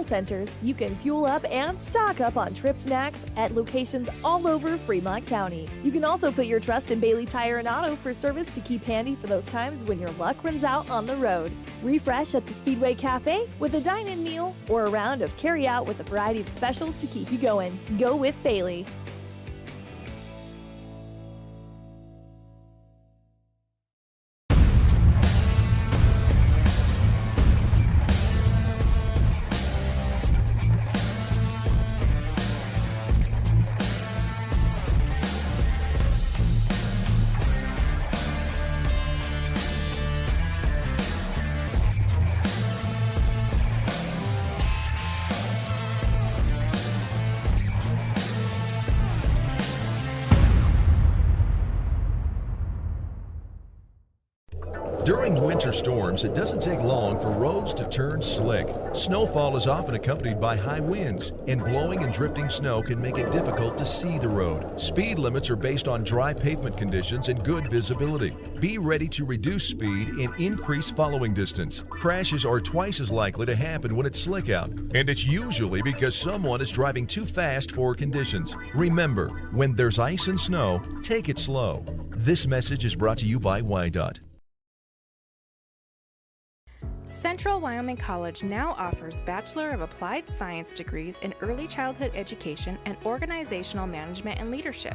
Centers, you can fuel up and stock up on trip snacks at locations all over Fremont County. You can also put your trust in Bailey Tire and Auto for service to keep handy for those times when your luck runs out on the road. Refresh at the Speedway Cafe with a dine-in meal or a round of carry-out with a variety of specials to keep you going. Go with Bailey. During winter storms, it doesn't take long for roads to turn slick. Snowfall is often accompanied by high winds, and blowing and drifting snow can make it difficult to see the road. Speed limits are based on dry pavement conditions and good visibility. Be ready to reduce speed and increase following distance. Crashes are twice as likely to happen when it's slick out, and it's usually because someone is driving too fast for conditions. Remember, when there's ice and snow, take it slow. This message is brought to you by WYDOT. Central Wyoming College now offers Bachelor of Applied Science degrees in Early Childhood Education and Organizational Management and Leadership,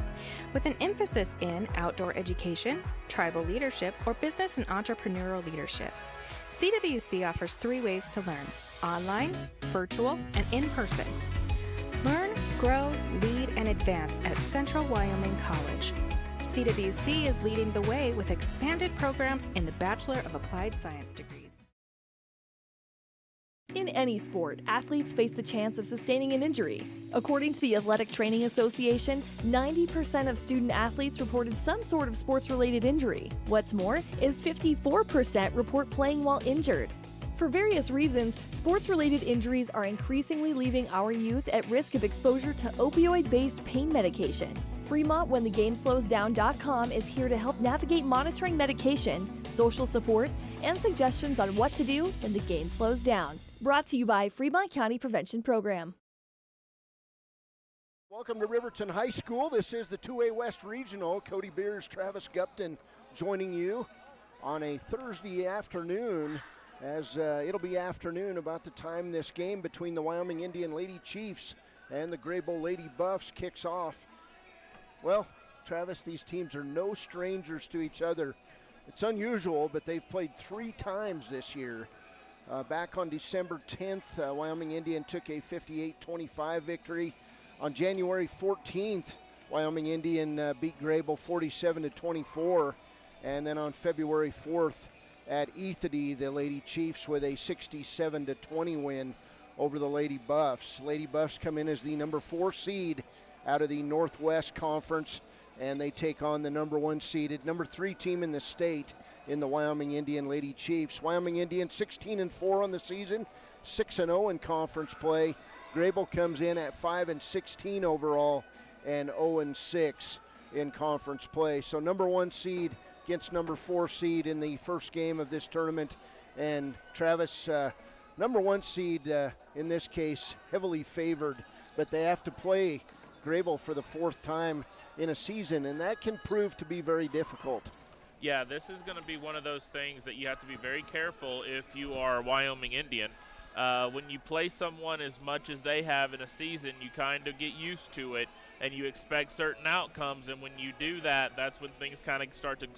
with an emphasis in outdoor education, tribal leadership, or business and entrepreneurial leadership. CWC offers 3 ways to learn: online, virtual, and in person. Learn, grow, lead, and advance at Central Wyoming College. CWC is leading the way with expanded programs in the Bachelor of Applied Science degrees. In any sport, athletes face the chance of sustaining an injury. According to the Athletic Training Association, 90% of student athletes reported some sort of sports-related injury. What's more, is 54% report playing while injured. For various reasons, sports-related injuries are increasingly leaving our youth at risk of exposure to opioid-based pain medication. Fremont WhenTheGameSlowsDown.com is here to help navigate monitoring medication, social support, and suggestions on what to do when the game slows down. Brought to you by Fremont County Prevention Program. Welcome to Riverton High School. This is the 2A West Regional. Cody Beers, Travis Gupton joining you on a Thursday afternoon, as it'll be afternoon about the time this game between the Wyoming Indian Lady Chiefs and the Greybull Lady Buffs kicks off. Well, Travis, these teams are no strangers to each other. It's unusual, but they've played 3 times this year. Back on December 10th, Wyoming Indian took a 58-25 victory. On January 14th, Wyoming Indian beat Greybull 47-24. And then on February 4th at Ethity, the Lady Chiefs with a 67-20 win over the Lady Buffs. Lady Buffs come in as the number 4 seed out of the Northwest Conference, and they take on the number 1 seeded, number 3 team in the state in the Wyoming Indian Lady Chiefs. Wyoming Indian 16-4 on the season, 6-0 in conference play. Greybull comes in at 5-16 overall and 0-6 in conference play. So number 1 seed against number 4 seed in the first game of this tournament. And Travis, number 1 seed in this case, heavily favored, but they have to play Greybull for the 4th time in a season, and that can prove to be very difficult. Yeah, this is going to be one of those things that you have to be very careful if you are Wyoming Indian. When you play someone as much as they have in a season, you kind of get used to it, and you expect certain outcomes, and when you do that, that's when things kind of start to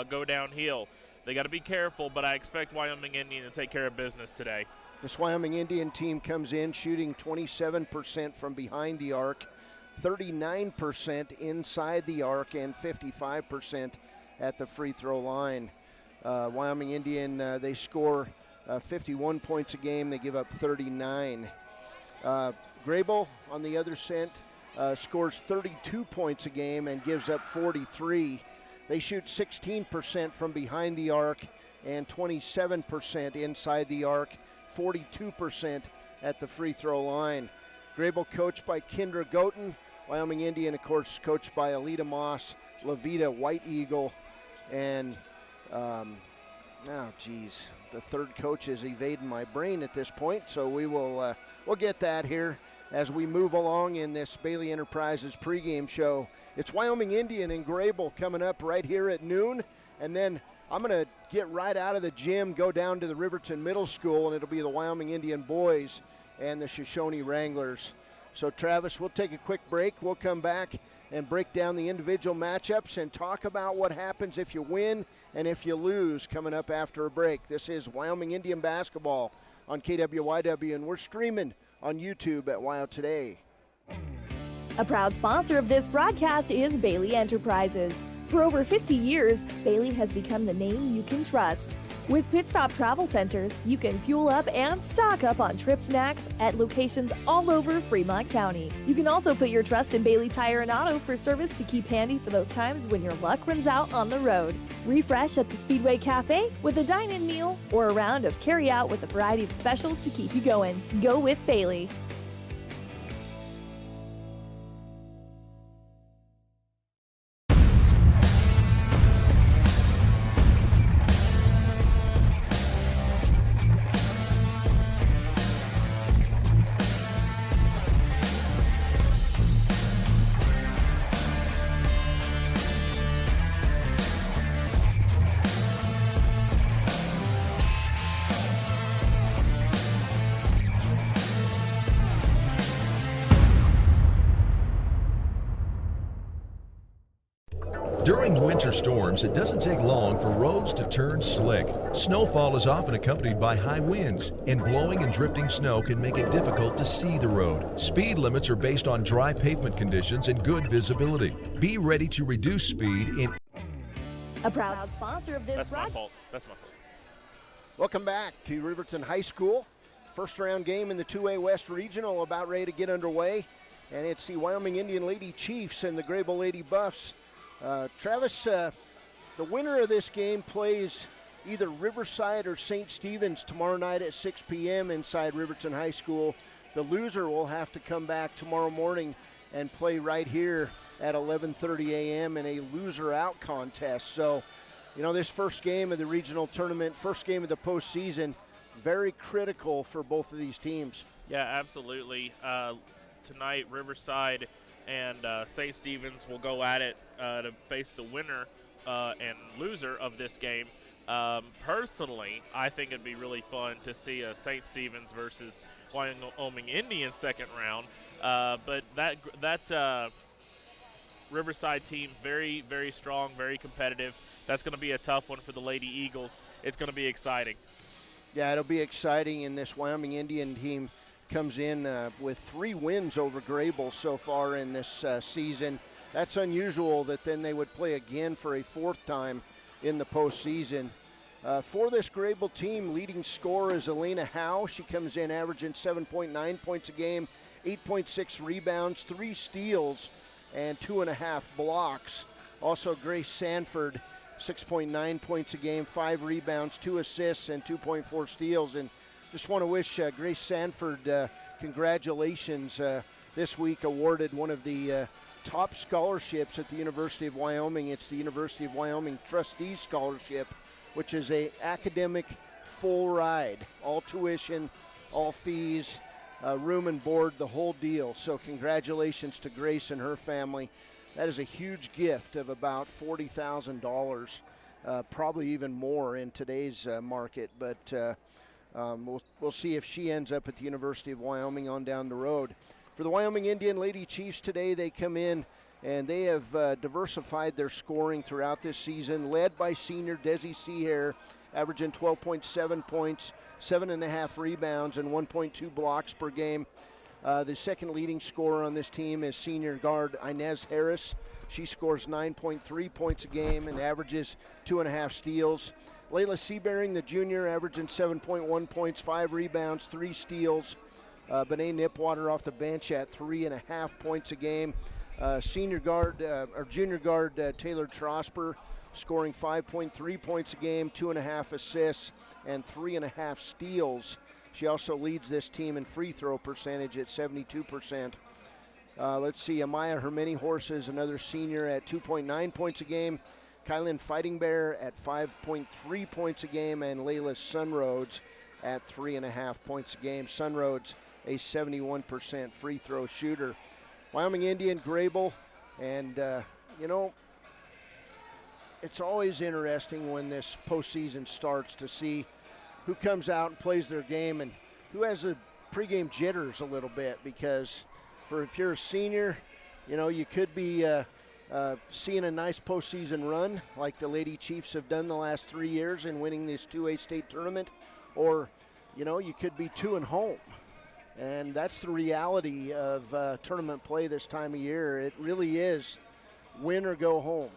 go downhill. They got to be careful, but I expect Wyoming Indian to take care of business today. This Wyoming Indian team comes in shooting 27% from behind the arc, 39% inside the arc, and 55% at the free throw line. Wyoming Indian, they score 51 points a game. They give up 39. Greybull, on the other end, scores 32 points a game and gives up 43. They shoot 16% from behind the arc and 27% inside the arc, 42% at the free throw line. Greybull coached by Kendra Goten. Wyoming Indian, of course, coached by Alita Moss, Levita White Eagle, and The third coach is evading my brain at this point, so we'll get that here as we move along in this Bailey Enterprises pregame show. It's Wyoming Indian and Greybull coming up right here at noon, and then I'm going to get right out of the gym, go down to the Riverton Middle School, and it'll be the Wyoming Indian boys and the Shoshone Wranglers. So, Travis, we'll take a quick break. We'll come back and break down the individual matchups and talk about what happens if you win and if you lose coming up after a break. This is Wyoming Indian basketball on KWYW, and we're streaming on YouTube at WyoToday. A proud sponsor of this broadcast is Bailey Enterprises. For over 50 years, Bailey has become the name you can trust. With Pit Stop Travel Centers, you can fuel up and stock up on trip snacks at locations all over Fremont County. You can also put your trust in Bailey Tire and Auto for service to keep handy for those times when your luck runs out on the road. Refresh at the Speedway Cafe with a dine-in meal or a round of carry-out with a variety of specials to keep you going. Go with Bailey. During winter storms, it doesn't take long for roads to turn slick. Snowfall is often accompanied by high winds, and blowing and drifting snow can make it difficult to see the road. Speed limits are based on dry pavement conditions and good visibility. Be ready to reduce speed in... A proud sponsor of this That's my broadcast. fault. That's my fault. Welcome back to Riverton High School. First round game in the 2A West Regional about ready to get underway. And it's the Wyoming Indian Lady Chiefs and the Greybull Lady Buffs. Travis, the winner of this game plays either Riverside or St. Stephen's tomorrow night at 6 p.m. inside Riverton High School. The loser will have to come back tomorrow morning and play right here at 11:30 a.m. in a loser-out contest. So, you know, this first game of the regional tournament, first game of the postseason, very critical for both of these teams. Yeah, absolutely. Tonight, Riverside and St. Stephen's will go at it to face the winner and loser of this game. Personally, I think it'd be really fun to see a St. Stephen's versus Wyoming Indian second round. But that Riverside team, very, very strong, very competitive. That's going to be a tough one for the Lady Eagles. It's going to be exciting. Yeah, it'll be exciting, and this Wyoming Indian team comes in with 3 wins over Greybull so far in this season. That's unusual that then they would play again for a 4th time in the postseason. For this Greybull team, leading scorer is Elena Howe. She comes in averaging 7.9 points a game, 8.6 rebounds, 3 steals, and 2.5 blocks. Also, Grace Sanford, 6.9 points a game, 5 rebounds, 2 assists, and 2.4 steals. And just want to wish Grace Sanford congratulations. This week awarded one of the top scholarships at the University of Wyoming. It's the University of Wyoming Trustees Scholarship, which is a academic full ride, all tuition, all fees, room and board, the whole deal. So congratulations to Grace and her family. That is a huge gift of about $40,000, probably even more in today's market. But we'll see if she ends up at the University of Wyoming on down the road. For the Wyoming Indian Lady Chiefs today, they come in and they have diversified their scoring throughout this season, led by senior Desi Seahair, averaging 12.7 points, 7.5 rebounds, and 1.2 blocks per game. The second leading scorer on this team is senior guard Inez Harris. She scores 9.3 points a game and averages 2.5 steals. Layla Seabearing, the junior, averaging 7.1 points, 5 rebounds, 3 steals. Benet Nipwater off the bench at 3.5 points a game. Junior guard Taylor Trosper scoring 5.3 points a game, 2.5 assists, and 3.5 steals. She also leads this team in free throw percentage at 72%. Let's see, Amaya Hermini Horses, another senior, at 2.9 points a game, Kylan Fighting Bear at 5.3 points a game, and Layla Sunroads at 3.5 points a game. Sunroads, a 71% free throw shooter. Wyoming Indian, Greybull, and it's always interesting when this postseason starts to see who comes out and plays their game and who has the pregame jitters a little bit, because if you're a senior, you could be seeing a nice postseason run like the Lady Chiefs have done the last 3 years in winning this 2A state tournament, or you could be 2-0. And that's the reality of tournament play this time of year. It really is win or go home.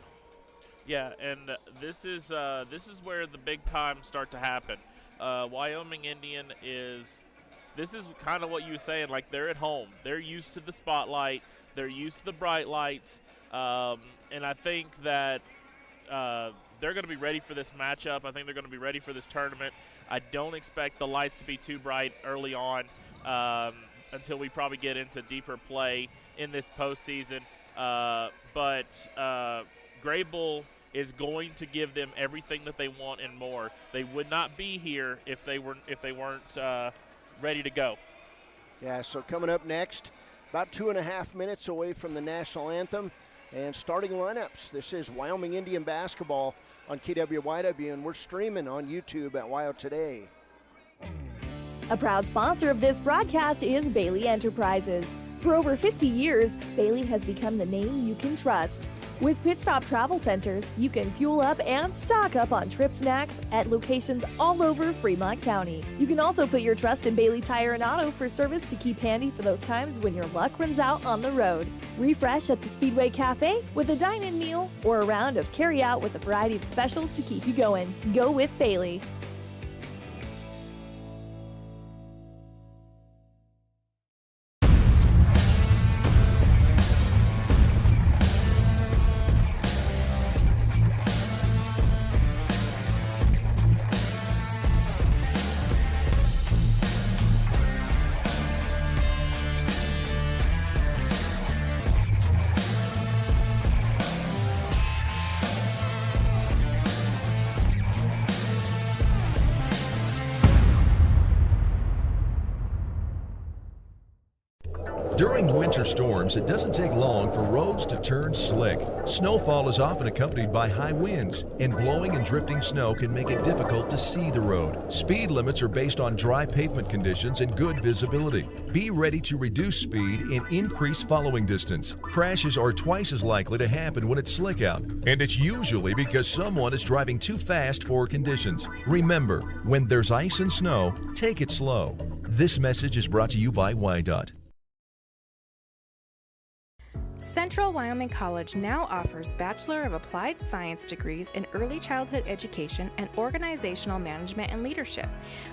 Yeah, and this is where the big times start to happen. Wyoming Indian this is kind of what you were saying, like they're at home. They're used to the spotlight. They're used to the bright lights. And I think that they're going to be ready for this matchup. I think they're going to be ready for this tournament. I don't expect the lights to be too bright early on until we probably get into deeper play in this postseason. But Greybull is going to give them everything that they want and more. They would not be here if they weren't ready to go. Yeah, so coming up next, about 2.5 minutes away from the national anthem and starting lineups. This is Wyoming Indian basketball on KWYW, and we're streaming on YouTube at WyoToday. A proud sponsor of this broadcast is Bailey Enterprises. For over 50 years, Bailey has become the name you can trust. With Pit Stop Travel Centers, you can fuel up and stock up on trip snacks at locations all over Fremont County. You can also put your trust in Bailey Tire and Auto for service to keep handy for those times when your luck runs out on the road. Refresh at the Speedway Cafe with a dine-in meal or a round of carry-out with a variety of specials to keep you going. Go with Bailey. During winter storms, it doesn't take long for roads to turn slick. Snowfall is often accompanied by high winds, and blowing and drifting snow can make it difficult to see the road. Speed limits are based on dry pavement conditions and good visibility. Be ready to reduce speed and increase following distance. Crashes are twice as likely to happen when it's slick out, and it's usually because someone is driving too fast for conditions. Remember, when there's ice and snow, take it slow. This message is brought to you by WYDOT. Central Wyoming College now offers Bachelor of Applied Science degrees in Early Childhood Education and Organizational Management and Leadership,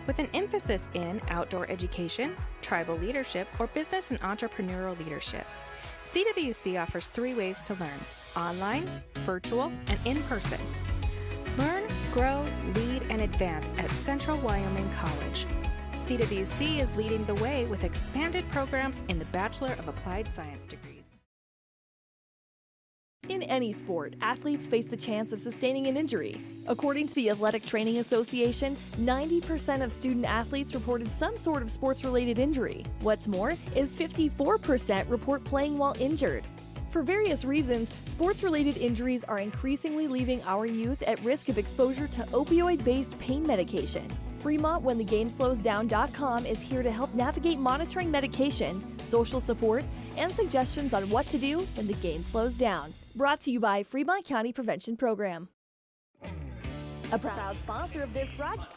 with an emphasis in outdoor education, tribal leadership, or business and entrepreneurial leadership. CWC offers 3 ways to learn: online, virtual, and in person. Learn, grow, lead, and advance at Central Wyoming College. CWC is leading the way with expanded programs in the Bachelor of Applied Science degrees. In any sport, athletes face the chance of sustaining an injury. According to the Athletic Training Association, 90% of student athletes reported some sort of sports-related injury. What's more is 54% report playing while injured. For various reasons, sports-related injuries are increasingly leaving our youth at risk of exposure to opioid-based pain medication. Fremont WhenTheGameSlowsDown.com is here to help navigate monitoring medication, social support, and suggestions on what to do when the game slows down. Brought to you by Fremont County Prevention Program. A proud sponsor of this broadcast.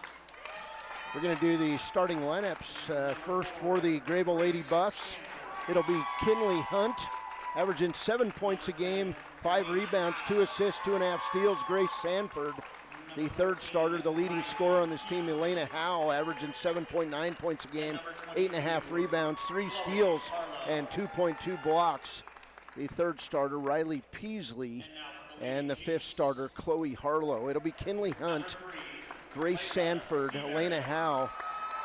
We're going to do the starting lineups. First for the Greybull Lady Buffs, it'll be Kinley Hunt, averaging 7 points a game, 5 rebounds, 2 assists, 2.5 steals. Grace Sanford, the third starter, the leading scorer on this team. Elena Howe, averaging 7.9 points a game, 8.5 rebounds, 3 steals, and 2.2 blocks. The third starter, Riley Peasley, and the fifth starter, Chloe Harlow. It'll be Kinley Hunt, Grace Sanford, Elena Howe,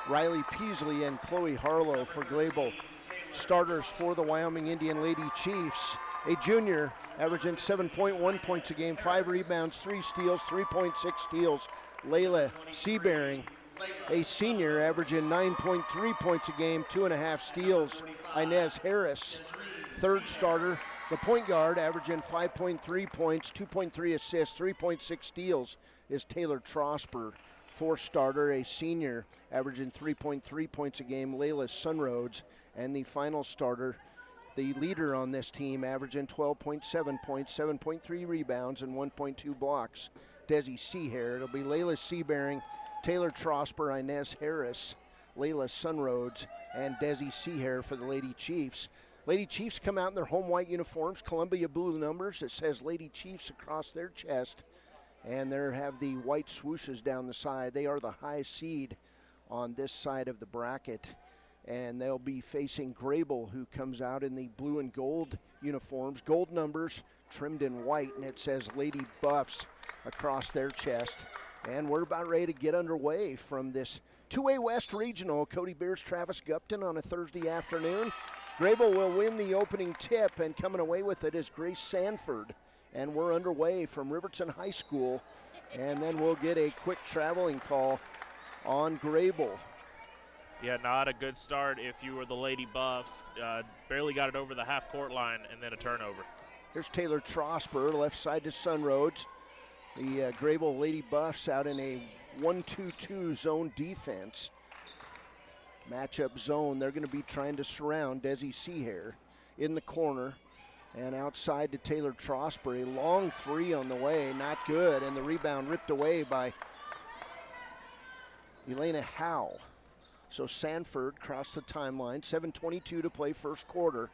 Riley Peasley, and Chloe Harlow for Greybull. starters for the Wyoming Indian Lady Chiefs. A junior averaging 7.1 points a game, 5 rebounds, 3 steals, 3.6 steals, Layla Seabearing. A senior averaging 9.3 points a game, 2.5 steals, Inez Harris. Third starter, the point guard, averaging 5.3 points, 2.3 assists, 3.6 steals, is Taylor Trosper. Fourth starter, a senior, averaging 3.3 points a game, Layla Sunroads. And the final starter, the leader on this team, averaging 12.7 points, 7.3 rebounds, and 1.2 blocks, Desi Seahair. It'll be Layla Seabearing, Taylor Trosper, Inez Harris, Layla Sunroads, and Desi Seahair for the Lady Chiefs. Lady Chiefs come out in their home white uniforms, Columbia blue numbers. It says Lady Chiefs across their chest, and they have the white swooshes down the side. They are the high seed on this side of the bracket, and they'll be facing Greybull, who comes out in the blue and gold uniforms, gold numbers trimmed in white, and it says Lady Buffs across their chest. And we're about ready to get underway from this 2A West Regional. Cody Beers, Travis Gupton on a Thursday afternoon. Greybull will win the opening tip, and coming away with it is Grace Sanford. And we're underway from Riverton High School, and then we'll get a quick traveling call on Greybull. Yeah, not a good start if you were the Lady Buffs. Barely got it over the half-court line, and then a turnover. Here's Taylor Trosper, left side to Sunroads. The Greybull Lady Buffs out in a 1-2-2 zone defense. Matchup zone, they're going to be trying to surround Desi Seahair in the corner. And outside to Taylor Trosper, a long three on the way, not good, and the rebound ripped away by Elena Howe. So Sanford crossed the timeline, 7:22 to play first quarter.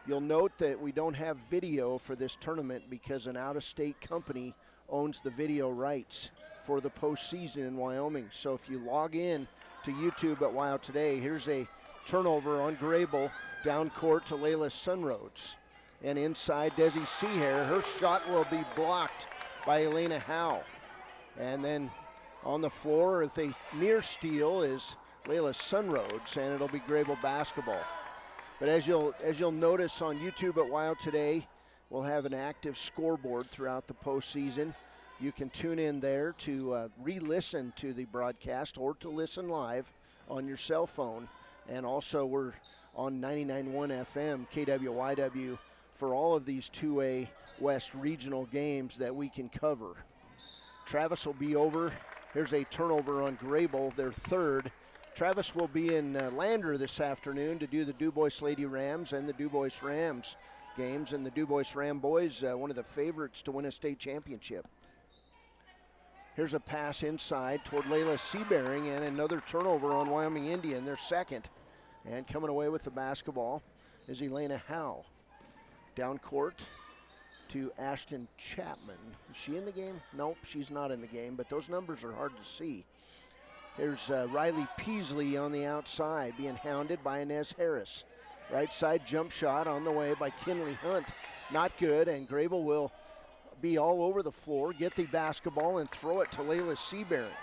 You'll note that we don't have video for this tournament because an out-of-state company owns the video rights for the postseason in Wyoming. So if you log in to YouTube at WyoToday, here's a turnover on Greybull, down court to Layla Sunroads. And inside Desi Seahair, her shot will be blocked by Elena Howe. And then on the floor with a near steal is Layla Sunroads, and it'll be Greybull basketball. But as you'll notice on YouTube at WyoToday, we'll have an active scoreboard throughout the postseason. You can tune in there to re-listen to the broadcast or to listen live on your cell phone. And also we're on 99.1 FM, KWYW, for all of these 2A West regional games that we can cover. Travis will be over. Here's a turnover on Greybull, their third. Travis will be in Lander this afternoon to do the DuBois Lady Rams and the DuBois Rams games. And the DuBois Ram boys, one of the favorites to win a state championship. Here's a pass inside toward Layla Seabearing, and another turnover on Wyoming Indian, their second. And coming away with the basketball is Elena Howe. Down court to Ashton Chapman. Is she in the game? Nope, she's not in the game, but those numbers are hard to see. There's Riley Peasley on the outside being hounded by Inez Harris. Right side jump shot on the way by Kinley Hunt. Not good, and Greybull will be all over the floor, get the basketball, and throw it to Layla Seabearing.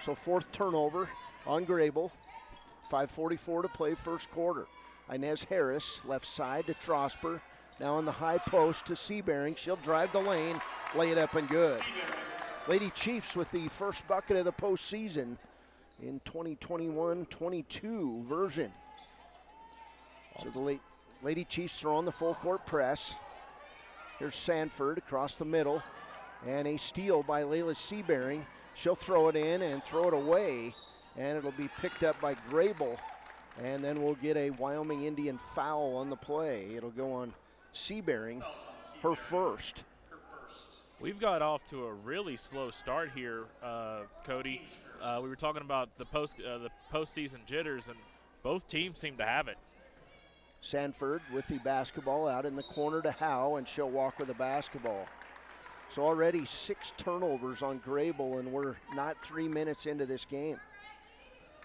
So fourth turnover on Greybull. 5:44 to play first quarter. Inez Harris, left side to Trosper. Now on the high post to Seabearing. She'll drive the lane, lay it up and good. Lady Chiefs with the first bucket of the postseason in 2021-22 version. So the Lady Chiefs are on the full court press. Here's Sanford across the middle, and a steal by Layla Seabearing. She'll throw it in and throw it away, and it'll be picked up by Greybull. And then we'll get a Wyoming Indian foul on the play. It'll go on Seabearing, her first. We've got off to a really slow start here, Cody. We were talking about the postseason jitters, and both teams seem to have it. Sanford with the basketball out in the corner to Howe, and she'll walk with the basketball. So already 6 turnovers on Greybull, and we're not 3 minutes into this game.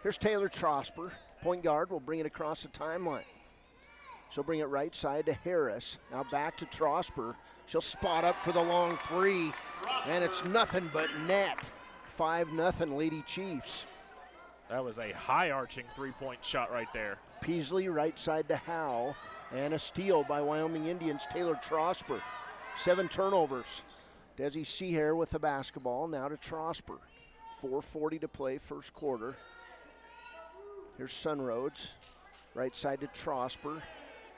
Here's Taylor Trosper, point guard, will bring it across the timeline. She'll bring it right side to Harris. Now back to Trosper. She'll spot up for the long three, and it's nothing but net. 5-0 Lady Chiefs. That was a high-arching three-point shot right there. Peasley right side to Howe, and a steal by Wyoming Indians' Taylor Trosper. 7 turnovers. Desi Seahair with the basketball, now to Trosper. 4:40 to play, first quarter. Here's Sunroads, right side to Trosper,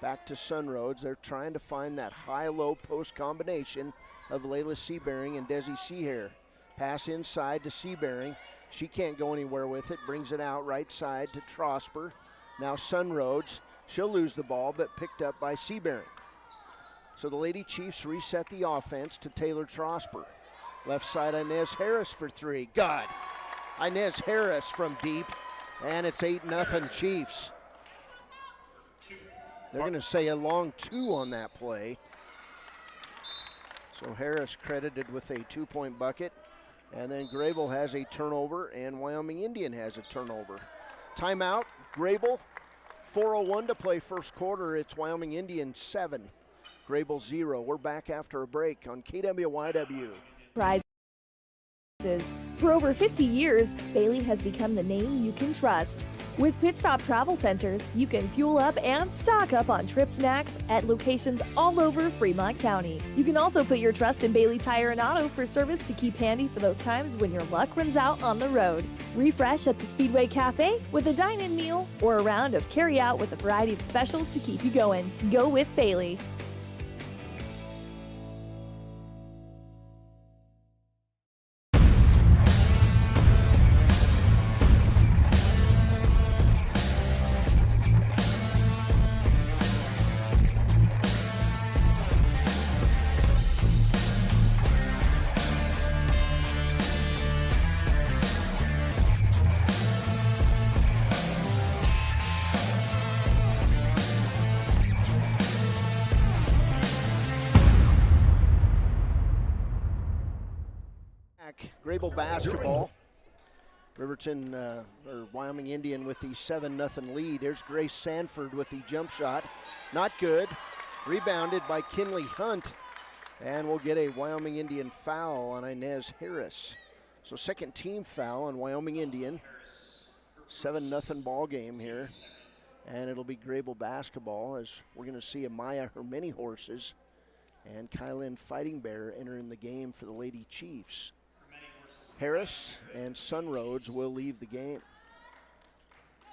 back to Sunroads. They're trying to find that high-low post combination of Layla Seabearing and Desi Seahair. Pass inside to Seabearing. She can't go anywhere with it, brings it out right side to Trosper. Now Sunroads, she'll lose the ball, but picked up by Seabearing. So the Lady Chiefs reset the offense to Taylor Trosper. Left side, Inez Harris for 3. God, Inez Harris from deep, and it's 8-0 Chiefs. They're going to say a long 2 on that play. So Harris credited with a 2-point bucket. And then Greybull has a turnover, and Wyoming Indian has a turnover. Timeout, Greybull. 4:01 to play first quarter. It's Wyoming Indian 7, Greybull 0. We're back after a break on KWYW. Prizes. For over 50 years, Bailey has become the name you can trust. With Pit Stop Travel Centers, you can fuel up and stock up on trip snacks at locations all over Fremont County. You can also put your trust in Bailey Tire and Auto for service to keep handy for those times when your luck runs out on the road. Refresh at the Speedway Cafe with a dine-in meal or a round of carry-out with a variety of specials to keep you going. Go with Bailey. Greybull basketball. Riverton, or Wyoming Indian with the 7-0 lead. There's Grace Sanford with the jump shot. Not good. Rebounded by Kinley Hunt. And we'll get a Wyoming Indian foul on Inez Harris. So second team foul on Wyoming Indian. 7-0 ball game here. And it'll be Greybull basketball as we're going to see Amaya Hermini Horses and Kylin Fighting Bear enter in the game for the Lady Chiefs. Harris and Sunroads will leave the game.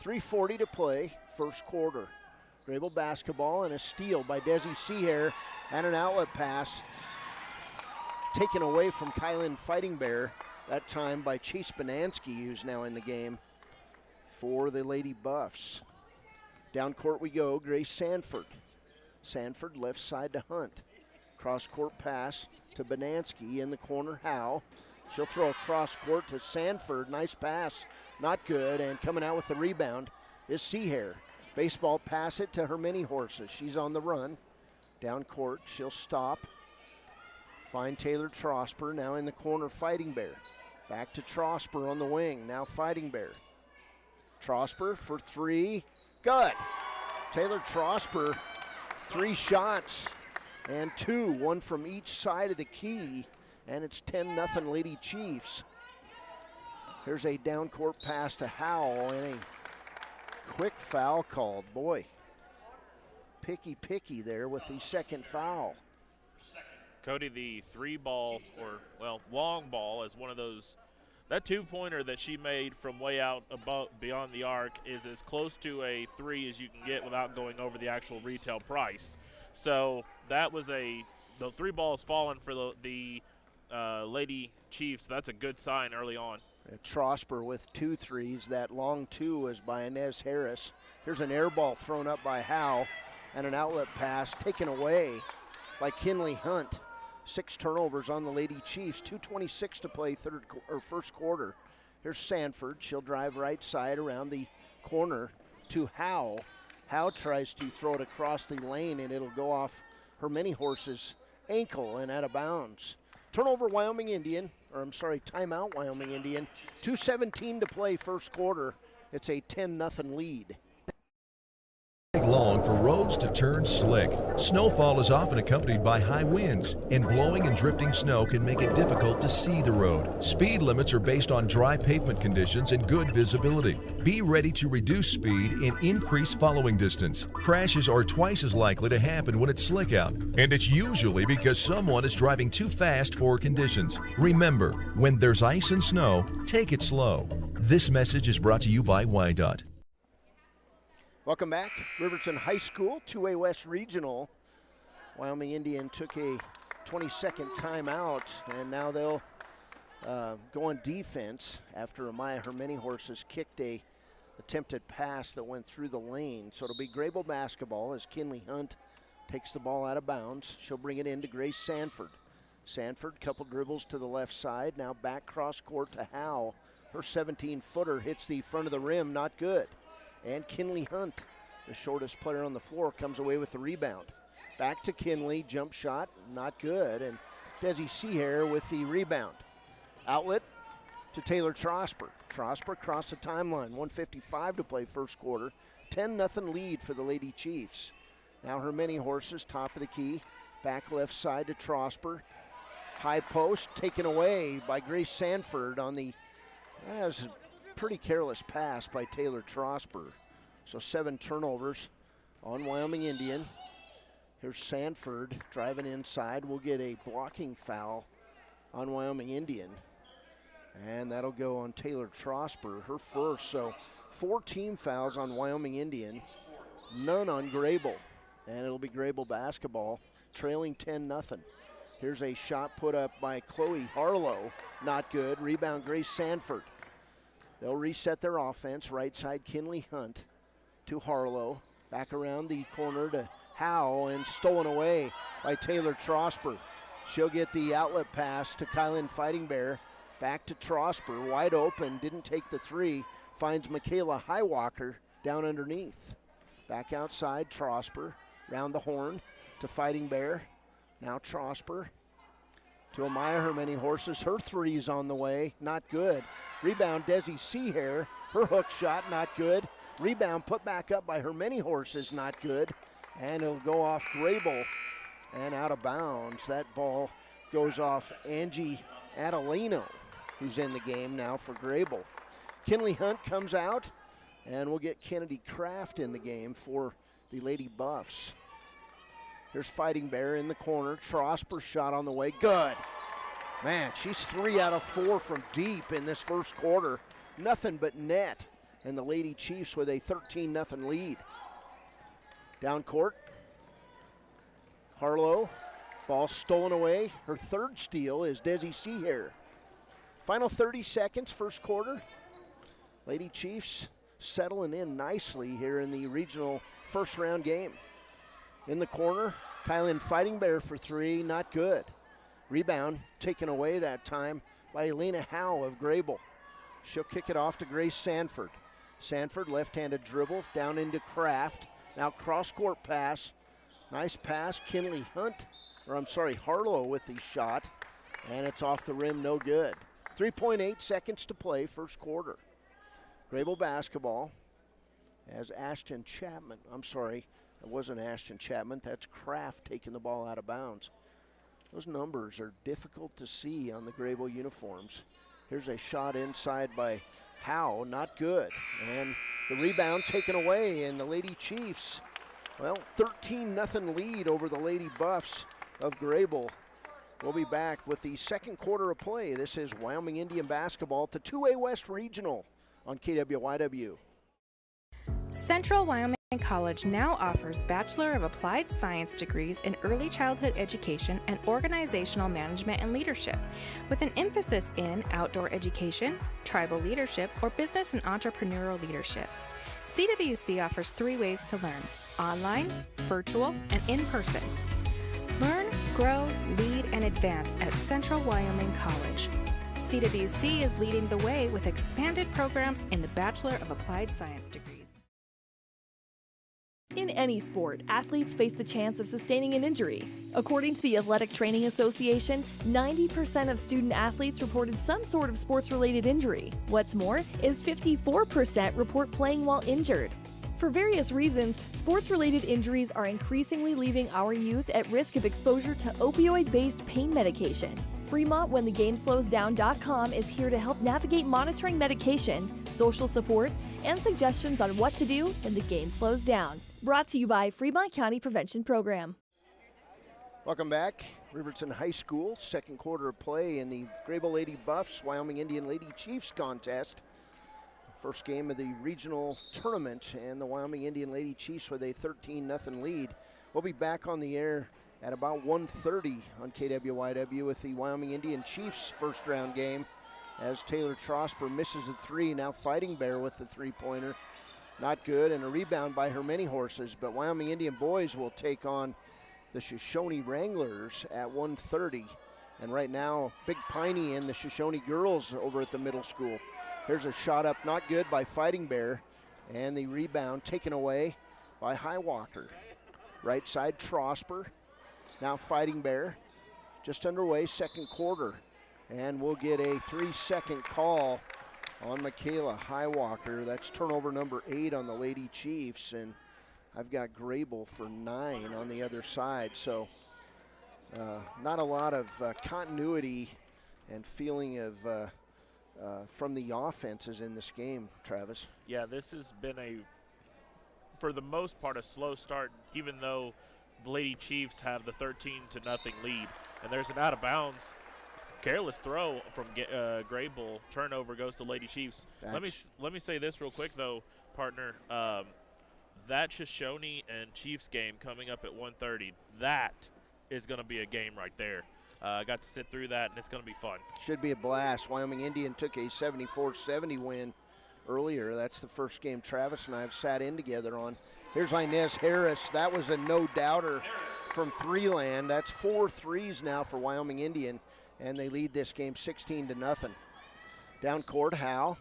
3:40 to play, first quarter. Greybull basketball and a steal by Desi Seahair and an outlet pass taken away from Kylin Fighting Bear, that time by Chase Banansky, who's now in the game for the Lady Buffs. Down court we go, Grace Sanford. Sanford left side to Hunt. Cross court pass to Banansky in the corner, Howe. She'll throw a cross court to Sanford. Nice pass. Not good. And coming out with the rebound is Seahair. Baseball pass it to Hermini Horses. She's on the run. Down court. She'll stop. Find Taylor Trosper. Now in the corner, Fighting Bear. Back to Trosper on the wing. Now Fighting Bear. Trosper for 3. Good. Taylor Trosper, 3 shots and 2. 1 from each side of the key. And it's 10-0 Lady Chiefs. Here's a down court pass to Howell and a quick foul called. Boy, picky there with the second foul. Cody, the 3-ball, or, well, long ball is one of those. That 2-pointer that she made from way out above, beyond the arc is as close to a 3 as you can get without going over the actual retail price. So that was the 3 balls fallen for the Lady Chiefs. That's a good sign early on. Trosper with 2 threes. That long 2 was by Inez Harris. Here's an air ball thrown up by Howe and an outlet pass taken away by Kinley Hunt. 6 turnovers on the Lady Chiefs. 2:26 to play first quarter. Here's Sanford. She'll drive right side around the corner to Howe. Howe tries to throw it across the lane and it'll go off Hermini Horse's ankle and out of bounds. Turnover Wyoming Indian, or I'm sorry, timeout Wyoming Indian. 2:17 to play first quarter. It's a 10-0 lead. Long for roads roads to turn slick. Snowfall is often accompanied by high winds, and blowing and drifting snow can make it difficult to see the road. Speed limits are based on dry pavement conditions and good visibility. Be ready to reduce speed and increase following distance. Crashes are twice as likely to happen when it's slick out, and it's usually because someone is driving too fast for conditions. Remember, when there's ice and snow, take it slow. This message is brought to you by WYDOT. Welcome back. Riverton High School, 2A West Regional. Wyoming Indian took a 20-second timeout, and now they'll go on defense after Amaya Hermenihorses kicked a attempted pass that went through the lane. So it'll be Greybull basketball as Kinley Hunt takes the ball out of bounds. She'll bring it in to Grace Sanford. Sanford, couple dribbles to the left side. Now back cross court to Howe. Her 17-footer hits the front of the rim, not good. And Kinley Hunt, the shortest player on the floor, comes away with the rebound. Back to Kinley, jump shot, not good. And Desi Seahair with the rebound. Outlet to Taylor Trosper. Trosper across the timeline, 1:55 to play first quarter. 10-0 lead for the Lady Chiefs. Now Hermenihorses, top of the key. Back left side to Trosper. High post taken away by Grace Sanford on the, that was a pretty careless pass by Taylor Trosper. So 7 turnovers on Wyoming Indian. Here's Sanford driving inside. We'll get a blocking foul on Wyoming Indian. And that'll go on Taylor Trosper, her first. So 4 team fouls on Wyoming Indian, none on Greybull. And it'll be Greybull basketball, trailing 10-0. Here's a shot put up by Chloe Harlow, not good. Rebound Grace Sanford. They'll reset their offense. Right side, Kinley Hunt to Harlow. Back around the corner to Howe, and stolen away by Taylor Trosper. She'll get the outlet pass to Kylan Fighting Bear. Back to Trosper, wide open, didn't take the 3. Finds Michaela Highwalker down underneath. Back outside, Trosper. Round the horn to Fighting Bear. Now Trosper to Amaya Hermenihorses. Her 3's on the way, not good. Rebound Desi Seahair. Her hook shot, not good. Rebound put back up by Hermenihorses, not good. And it'll go off Greybull and out of bounds. That ball goes off Angie Adelino, who's in the game now for Greybull. Kinley Hunt comes out, and we'll get Kennedy Kraft in the game for the Lady Buffs. Here's Fighting Bear in the corner. Trosper shot on the way. Good. Man, she's 3 out of 4 from deep in this first quarter. Nothing but net. And the Lady Chiefs with a 13-0 lead. Down court. Harlow. Ball stolen away. Her 3rd steal is Desi Seahair. Final 30 seconds, first quarter. Lady Chiefs settling in nicely here in the regional first round game. In the corner, Kylan Fighting Bear for 3, not good. Rebound taken away that time by Elena Howe of Greybull. She'll kick it off to Grace Sanford. Sanford, left-handed dribble, down into Kraft. Now cross-court pass. Nice pass, Harlow with the shot. And it's off the rim, no good. 3.8 seconds to play, first quarter. Greybull basketball as Ashton Chapman, it wasn't Ashton Chapman, that's Kraft taking the ball out of bounds. Those numbers are difficult to see on the Greybull uniforms. Here's a shot inside by Howe, not good. And the rebound taken away, and the Lady Chiefs, 13-0 lead over the Lady Buffs of Greybull. We'll be back with the second quarter of play. This is Wyoming Indian basketball at the 2A West Regional on KWYW. Central Wyoming College now offers Bachelor of Applied Science degrees in Early Childhood Education and Organizational Management and Leadership, with an emphasis in outdoor education, tribal leadership, or business and entrepreneurial leadership. CWC offers 3 ways to learn: online, virtual, and in person. Learn, grow, lead, and advance at Central Wyoming College. CWC is leading the way with expanded programs in the Bachelor of Applied Science degrees. In any sport, athletes face the chance of sustaining an injury. According to the Athletic Training Association, 90% of student athletes reported some sort of sports-related injury. What's more is 54% report playing while injured. For various reasons, sports-related injuries are increasingly leaving our youth at risk of exposure to opioid-based pain medication. Fremont WhenTheGameSlowsDown.com is here to help navigate monitoring medication, social support, and suggestions on what to do when the game slows down. Brought to you by Fremont County Prevention Program. Welcome back. Riverton High School, second quarter of play in the Greybull Lady Buffs, Wyoming Indian Lady Chiefs contest. First game of the regional tournament, and the Wyoming Indian Lady Chiefs with a 13-0 lead. We'll be back on the air at about 1:30 on KWYW with the Wyoming Indian Chiefs first round game as Taylor Trosper misses a three. Now Fighting Bear with the three-pointer. Not good, and a rebound by her many horses, but Wyoming Indian boys will take on the Shoshone Wranglers at 1:30. And right now, Big Piney and the Shoshone girls over at the middle school. Here's a shot up, not good by Fighting Bear, and the rebound taken away by Highwalker. Right side, Trosper. Now Fighting Bear, just underway, second quarter. And we'll get a 3-second call on Michaela Highwalker. That's turnover number 8 on the Lady Chiefs, and I've got Greybull for 9 on the other side. So not a lot of continuity and feeling of from the offenses in this game, Travis. Yeah, this has been for the most part, a slow start, even though the Lady Chiefs have the 13-0 lead. And there's an out of bounds, careless throw from Greybull. Turnover goes to Lady Chiefs. Let me say this real quick though, partner. That Shoshone and Chiefs game coming up at 1:30. That is going to be a game right there. I got to sit through that, and it's going to be fun. Should be a blast. Wyoming Indian took a 74-70 win earlier. That's the first game Travis and I have sat in together on. Here's Inez Harris. That was a no-doubter from three-land. That's 4 threes now for Wyoming Indian, and they lead this game 16-0. Down court, Howe.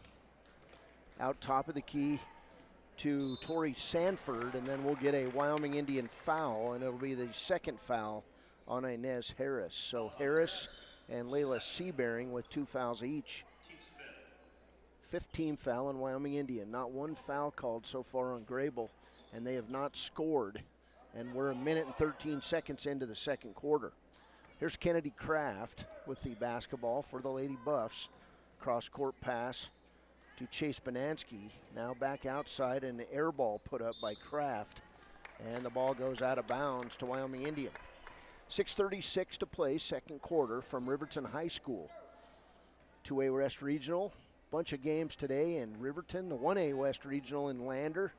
Out top of the key to Tori Sanford, and then we'll get a Wyoming Indian foul, and it'll be the second foul on Inez Harris. So Harris and Layla Seabearing with 2 fouls each. 15 foul on Wyoming Indian. Not one foul called so far on Greybull, and they have not scored. And we're 1 minute and 13 seconds into the second quarter. Here's Kennedy Kraft with the basketball for the Lady Buffs. Cross-court pass to Chase Bonansky. Now back outside, and the air ball put up by Kraft. And the ball goes out of bounds to Wyoming Indian. 6:36 to play, second quarter from Riverton High School. 2A West Regional, bunch of games today in Riverton. The 1A West Regional in Lander,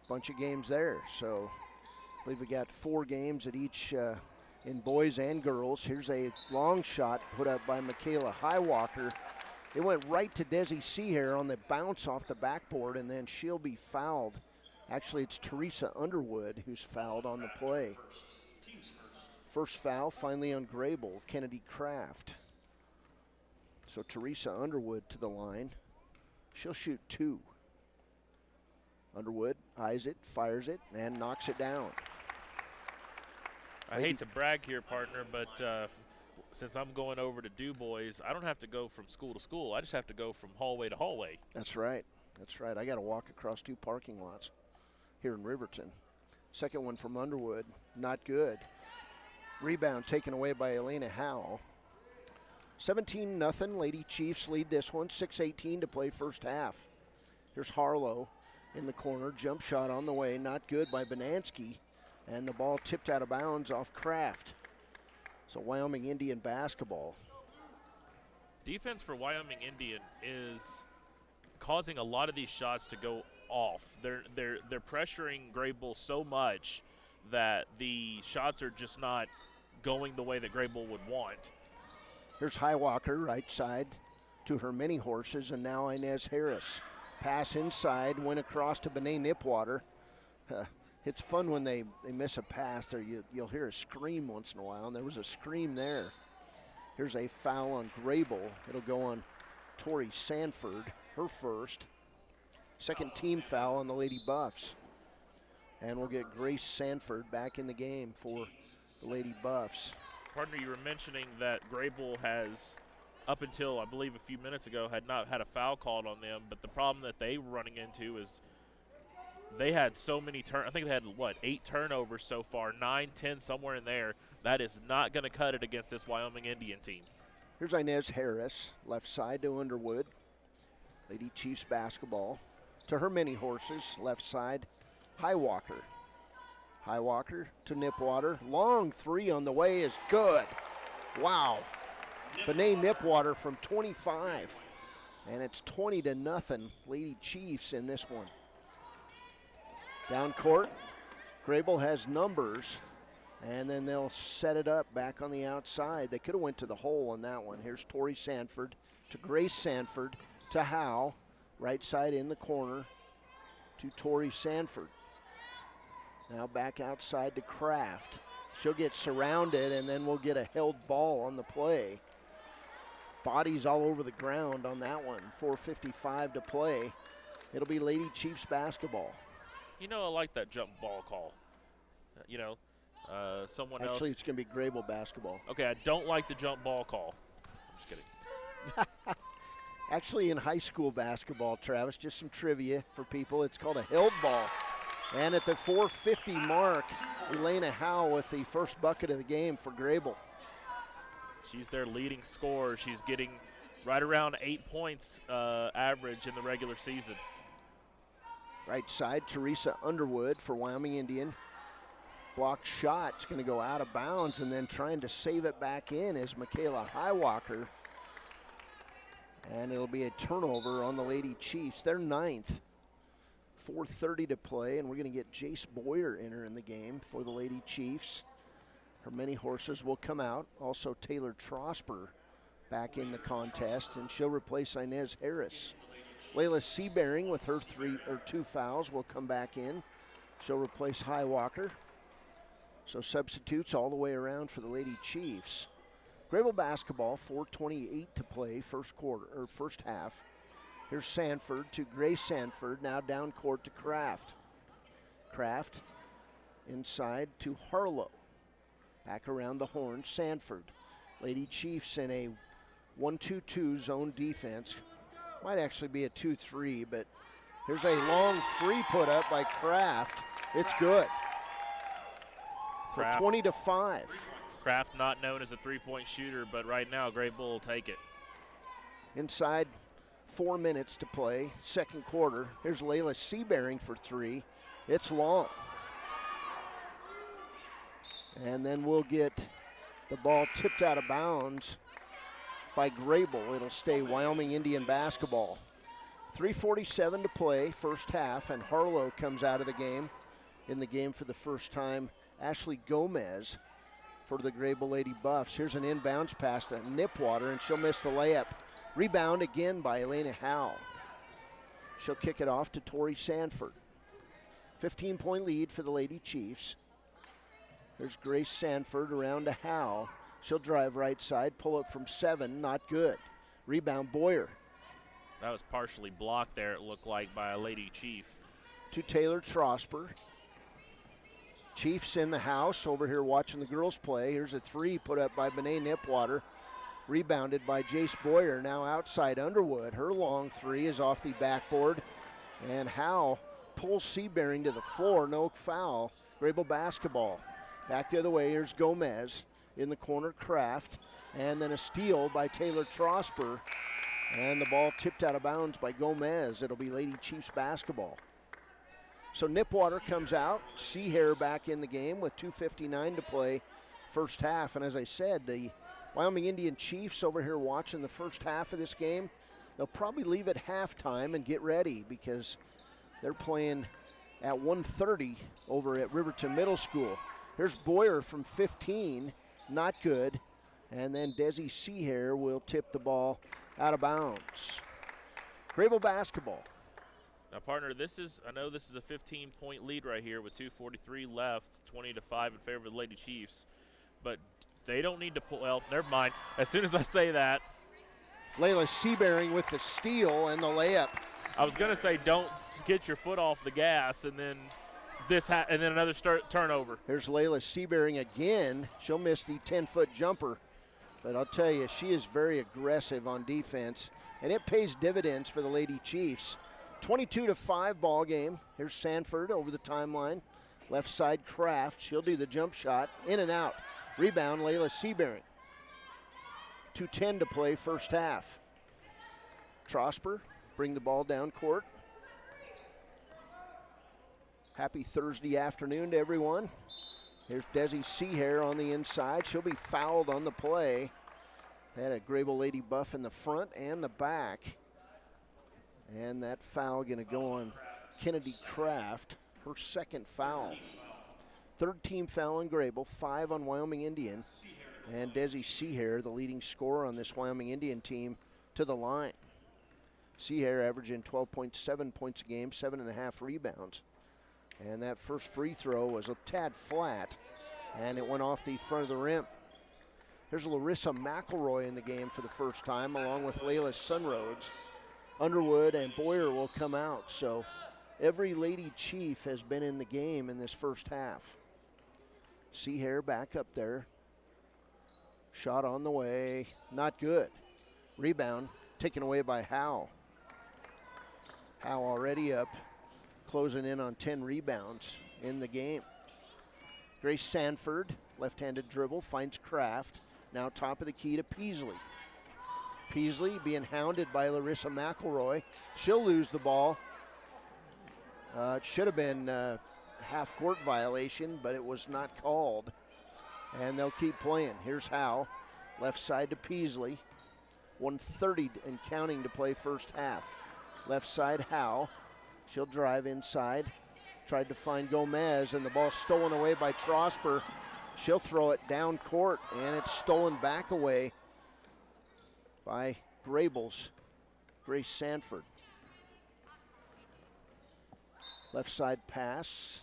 bunch of games there. So I believe we got 4 games at each in boys and girls. Here's a long shot put up by Michaela Highwalker. It went right to Desi Seahair on the bounce off the backboard, and then she'll be fouled. Actually, it's Teresa Underwood who's fouled on the play. First foul finally on Greybull, Kennedy Kraft. So Teresa Underwood to the line. She'll shoot 2. Underwood eyes it, fires it, and knocks it down. I hate to brag here, partner, but since I'm going over to Du Bois, I don't have to go from school to school. I just have to go from hallway to hallway. That's right. That's right. I got to walk across 2 parking lots here in Riverton. Second one from Underwood, not good. Rebound taken away by Elena Howe. 17-0, Lady Chiefs lead this one, 6:18 to play first half. Here's Harlow in the corner, jump shot on the way, not good by Bonansky, and the ball tipped out of bounds off Kraft. So Wyoming Indian basketball. Defense for Wyoming Indian is causing a lot of these shots to go off. They're pressuring Greybull so much that the shots are just not going the way that Greybull would want. Here's Highwalker, right side to her many horses, and now Inez Harris. Pass inside, went across to Benet Nipwater. It's fun when they miss a pass there. You'll hear a scream once in a while, and there was a scream there. Here's a foul on Greybull. It'll go on Tori Sanford, her first. Second team foul on the Lady Buffs. And we'll get Grace Sanford back in the game for the Lady Buffs. Partner, you were mentioning that Greybull has, up until I believe a few minutes ago, had not had a foul called on them, but the problem that they were running into is they had so many I think they had, 8 turnovers so far, 9, 10, somewhere in there. That is not going to cut it against this Wyoming Indian team. Here's Inez Harris, left side to Underwood. Lady Chiefs basketball to her mini horses, left side, Highwalker. Highwalker to Nipwater. Long three on the way is good. Wow. Benet Nipwater from 25. And it's 20-0 Lady Chiefs in this one. Down court, Greybull has numbers, and then they'll set it up back on the outside. They could have went to the hole on that one. Here's Tori Sanford to Grace Sanford to Howe. Right side in the corner to Tori Sanford. Now back outside to Kraft. She'll get surrounded, and then we'll get a held ball on the play. Bodies all over the ground on that one. 4:55 to play. It'll be Lady Chiefs basketball. I like that jump ball call. Someone else. Actually, it's going to be Greybull basketball. Okay, I don't like the jump ball call. I'm just kidding. Actually, in high school basketball, Travis, just some trivia for people, it's called a held ball. And at the 4:50 mark, Elena Howe with the first bucket of the game for Greybull. She's their leading scorer. She's getting right around 8 points average in the regular season. Right side, Teresa Underwood for Wyoming Indian. Block shot's going to go out of bounds, and then trying to save it back in is Michaela Highwalker. And it'll be a turnover on the Lady Chiefs. They're 9th. 4:30 to play, and we're going to get Jace Boyer in the game for the Lady Chiefs. Her many horses will come out. Also Taylor Trosper back in the contest, and she'll replace Inez Harris. Layla Seabearing with her 2 fouls will come back in. She'll replace Highwalker. So substitutes all the way around for the Lady Chiefs. Greybull basketball, 4:28 to play, first half. Here's Sanford to Grace Sanford, now down court to Kraft. Kraft inside to Harlow. Back around the horn, Sanford. Lady Chiefs in a 1-2-2 zone defense. Might actually be a 2-3, but here's a long three put up by Kraft. It's good. Kraft. 20-5. Kraft not known as a three-point shooter, but right now Greybull will take it. Inside 4 minutes to play, second quarter. Here's Layla Seabearing for 3. It's long. And then we'll get the ball tipped out of bounds by Greybull. It'll stay Wyoming Indian basketball. 3:47 to play, first half, and Harlow comes out of the game. In the game for the first time, Ashley Gomez for the Greybull Lady Buffs. Here's an inbounds pass to Nipwater, and she'll miss the layup. Rebound again by Elena Howe. She'll kick it off to Tori Sanford. 15-point lead for the Lady Chiefs. There's Grace Sanford around to Howe. She'll drive right side, pull up from 7, not good. Rebound Boyer. That was partially blocked there, it looked like, by a Lady Chief. To Taylor Trosper. Chiefs in the house over here watching the girls play. Here's a 3 put up by Benet Nipwater. Rebounded by Jace Boyer, now outside Underwood. Her long 3 is off the backboard. And Howe pulls Seabearing to the floor, no foul. Greybull basketball. Back the other way, here's Gomez. In the corner, Kraft. And then a steal by Taylor Trosper. And the ball tipped out of bounds by Gomez. It'll be Lady Chiefs basketball. So Nipwater comes out. Seahair back in the game with 2:59 to play first half. And as I said, the Wyoming Indian Chiefs over here watching the first half of this game, they'll probably leave at halftime and get ready because they're playing at 1:30 over at Riverton Middle School. Here's Boyer from 15, not good. And then Desi Seahair will tip the ball out of bounds. Greybull basketball. Now, partner, I know this is a 15-point lead right here with 2:43 left, 20-5 in favor of the Lady Chiefs. But they don't need to pull, well, never mind. As soon as I say that. Layla Seabearing with the steal and the layup. I was going to say don't get your foot off the gas and then and then another turnover. Here's Layla Seabearing again. She'll miss the 10-foot jumper. But I'll tell you, she is very aggressive on defense, and it pays dividends for the Lady Chiefs. 22-5 ball game. Here's Sanford over the timeline. Left side Kraft. She'll do the jump shot. In and out. Rebound, Layla Seabearing. 2:10 to play first half. Trosper bring the ball down court. Happy Thursday afternoon to everyone. Here's Desi Seahair on the inside. She'll be fouled on the play. They had a Greybull Lady Buff in the front and the back. And that foul going to go on Kennedy Kraft, her second foul. Third team foul on Greybull, 5 on Wyoming Indian. And Desi Seahair, the leading scorer on this Wyoming Indian team, to the line. Seahair averaging 12.7 points a game, 7.5 rebounds. And that first free throw was a tad flat, and it went off the front of the rim. Here's Larissa McElroy in the game for the first time, along with Layla Sunroads. Underwood and Boyer will come out, so every Lady Chief has been in the game in this first half. Seahair back up there. Shot on the way, not good. Rebound taken away by Howe. Howe already up, closing in on 10 rebounds in the game. Grace Sanford, left-handed dribble, finds Kraft. Now top of the key to Peasley. Peasley being hounded by Larissa McElroy. She'll lose the ball. It should have been a half-court violation, but it was not called. And they'll keep playing. Here's Howe, left side to Peasley. 1:30 and counting to play first half. Left side Howe. She'll drive inside. Tried to find Gomez, and the ball stolen away by Trosper. She'll throw it down court, and it's stolen back away by Greybull's Grace Sanford. Left side pass,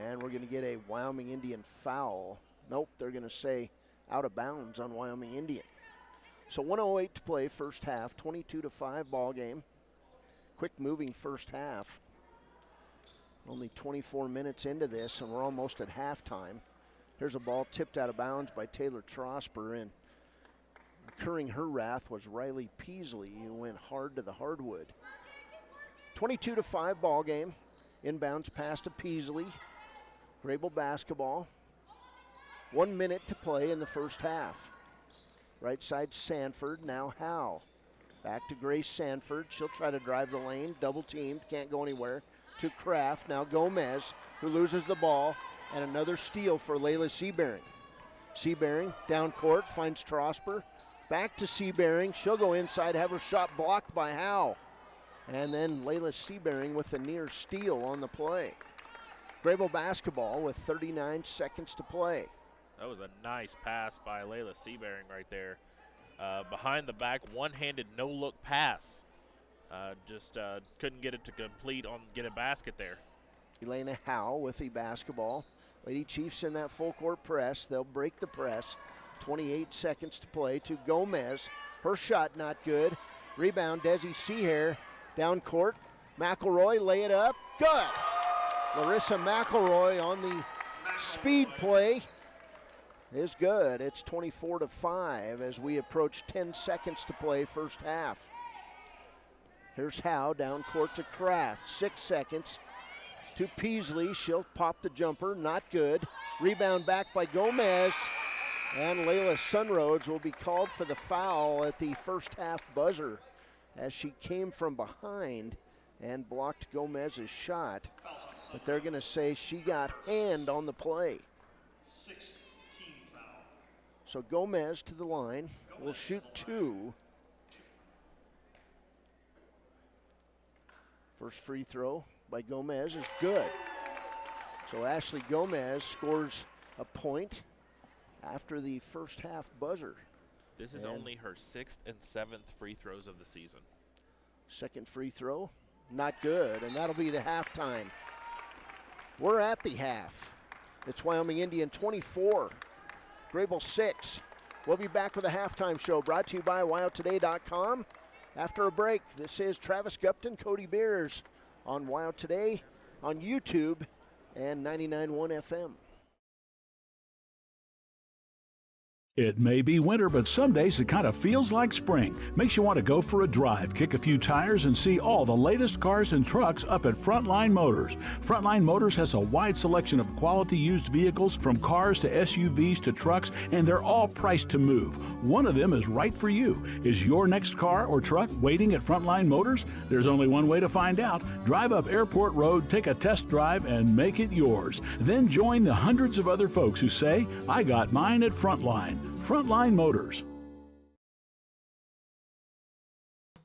and we're going to get a Wyoming Indian foul. Nope, they're going to say out of bounds on Wyoming Indian. So 1:08 to play first half, 22-5 ball game. Quick moving first half. Only 24 minutes into this, and we're almost at halftime. Here's a ball tipped out of bounds by Taylor Trosper, and incurring her wrath was Riley Peasley, who went hard to the hardwood. 22-5 ball game. Inbounds pass to Peasley. Greybull basketball. 1 minute to play in the first half. Right side Sanford, now Howe. Back to Grace Sanford. She'll try to drive the lane, double teamed, can't go anywhere. To Kraft, now Gomez, who loses the ball, and another steal for Layla Seabearing. Seabearing down court, finds Trosper. Back to Seabearing, she'll go inside, have her shot blocked by Howe. And then Layla Seabearing with a near steal on the play. Greybull basketball with 39 seconds to play. That was a nice pass by Layla Seabearing right there. Behind the back, one-handed no-look pass. Just couldn't get it to complete get a basket there. Elena Howe with the basketball. Lady Chiefs in that full court press. They'll break the press. 28 seconds to play to Gomez. Her shot not good. Rebound, Desi Seahair down court. McElroy lay it up. Good. Larissa McElroy on the speed play is good. It's 24-5 as we approach 10 seconds to play first half. Here's Howe down court to Kraft. 6 seconds to Peasley. She'll pop the jumper. Not good. Rebound back by Gomez. And Layla Sunroads will be called for the foul at the first half buzzer as she came from behind and blocked Gomez's shot. But they're going to say she got hand on the play. So Gomez to the line. Will shoot 2. First free throw by Gomez is good. So Ashley Gomez scores a point after the first half buzzer. This is only her 6th and 7th free throws of the season. Second free throw, not good, and that'll be the halftime. We're at the half. It's Wyoming Indian 24, Greybull 6. We'll be back with a halftime show brought to you by WyoToday.com. After a break, this is Travis Gupton, Cody Beers on WyoToday, on YouTube, and 99.1 FM. It may be winter, but some days it kind of feels like spring. Makes you want to go for a drive, kick a few tires, and see all the latest cars and trucks up at Frontline Motors. Frontline Motors has a wide selection of quality used vehicles, from cars to SUVs to trucks, and they're all priced to move. One of them is right for you. Is your next car or truck waiting at Frontline Motors? There's only one way to find out. Drive up Airport Road, take a test drive, and make it yours. Then join the hundreds of other folks who say, I got mine at Frontline. Frontline Motors.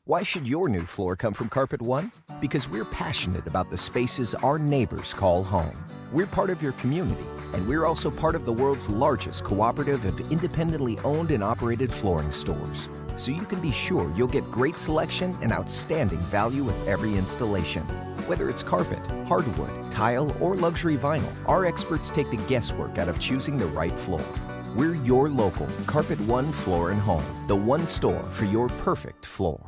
Why should your new floor come from Carpet One? Because we're passionate about the spaces our neighbors call home. We're part of your community, and we're also part of the world's largest cooperative of independently owned and operated flooring stores. So you can be sure you'll get great selection and outstanding value with every installation. Whether it's carpet, hardwood, tile, or luxury vinyl, our experts take the guesswork out of choosing the right floor. We're your local Carpet One Floor and Home, the one store for your perfect floor.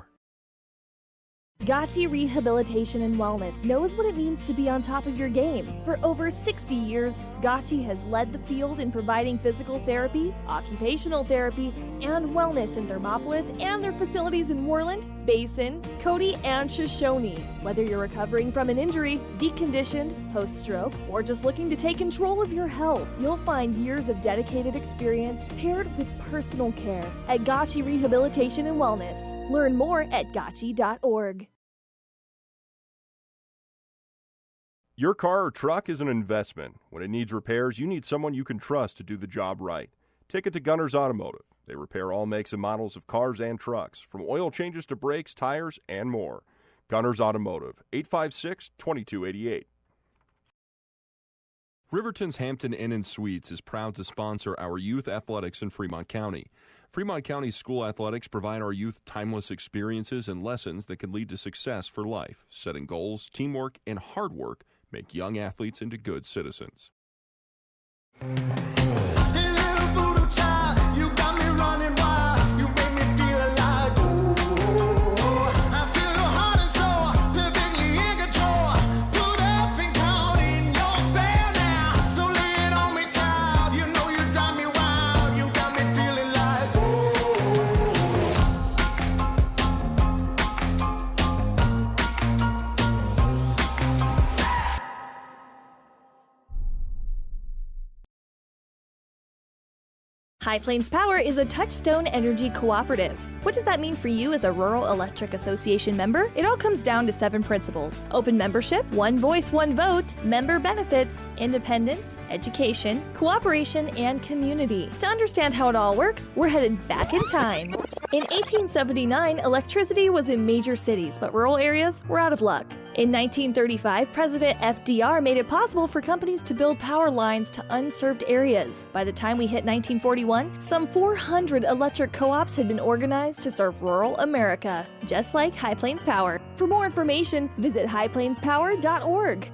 Gotchi Rehabilitation and Wellness knows what it means to be on top of your game. For over 60 years, Gotchi has led the field in providing physical therapy, occupational therapy, and wellness in Thermopolis and their facilities in Worland, Basin, Cody, and Shoshone. Whether you're recovering from an injury, deconditioned, post-stroke, or just looking to take control of your health, you'll find years of dedicated experience paired with personal care at Gotchi Rehabilitation and Wellness. Learn more at gotchi.org. Your car or truck is an investment. When it needs repairs, you need someone you can trust to do the job right. Take it to Gunner's Automotive. They repair all makes and models of cars and trucks, from oil changes to brakes, tires, and more. Gunner's Automotive, 856-2288. Riverton's Hampton Inn and Suites is proud to sponsor our youth athletics in Fremont County. Fremont County school athletics provide our youth timeless experiences and lessons that can lead to success for life. Setting goals, teamwork, and hard work make young athletes into good citizens. High Plains Power is a Touchstone Energy cooperative. What does that mean for you as a Rural Electric Association member? It all comes down to 7 principles: open membership, one voice, one vote, member benefits, independence, education, cooperation, and community. To understand how it all works, we're headed back in time. In 1879, electricity was in major cities, but rural areas were out of luck. In 1935, President FDR made it possible for companies to build power lines to unserved areas. By the time we hit 1941, some 400 electric co-ops had been organized to serve rural America, just like High Plains Power. For more information, visit highplainspower.org.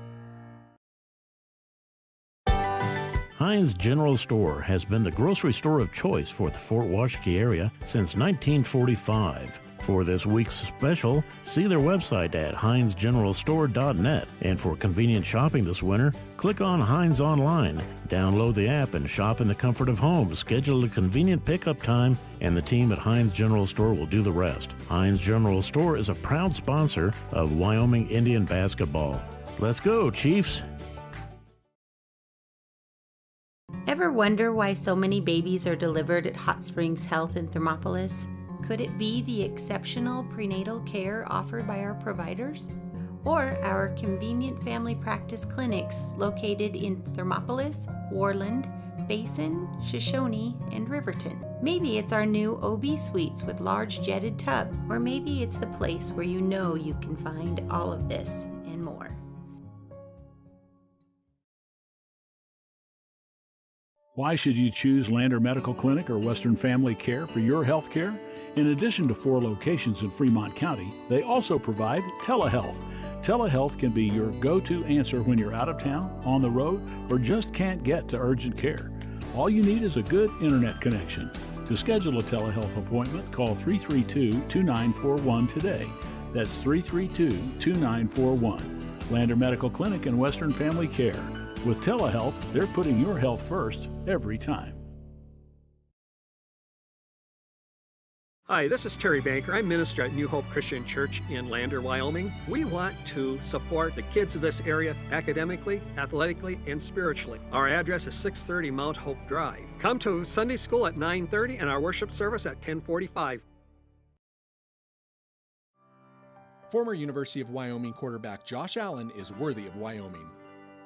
Heinz General Store has been the grocery store of choice for the Fort Washakie area since 1945. For this week's special, see their website at heinzgeneralstore.net. And for convenient shopping this winter, click on Heinz Online, download the app, and shop in the comfort of home. Schedule a convenient pickup time, and the team at Heinz General Store will do the rest. Heinz General Store is a proud sponsor of Wyoming Indian basketball. Let's go, Chiefs! Ever wonder why so many babies are delivered at Hot Springs Health in Thermopolis? Could it be the exceptional prenatal care offered by our providers? Or our convenient family practice clinics located in Thermopolis, Worland, Basin, Shoshone, and Riverton? Maybe it's our new OB suites with large jetted tub, or maybe it's the place where you know you can find all of this and more. Why should you choose Lander Medical Clinic or Western Family Care for your health care? In addition to 4 locations in Fremont County, they also provide telehealth. Telehealth can be your go-to answer when you're out of town, on the road, or just can't get to urgent care. All you need is a good internet connection. To schedule a telehealth appointment, call 332-2941 today. That's 332-2941. Lander Medical Clinic and Western Family Care. With telehealth, they're putting your health first every time. Hi, this is Terry Banker. I'm minister at New Hope Christian Church in Lander, Wyoming. We want to support the kids of this area academically, athletically, and spiritually. Our address is 630 Mount Hope Drive. Come to Sunday school at 9:30 and our worship service at 10:45. Former University of Wyoming quarterback Josh Allen is worthy of Wyoming.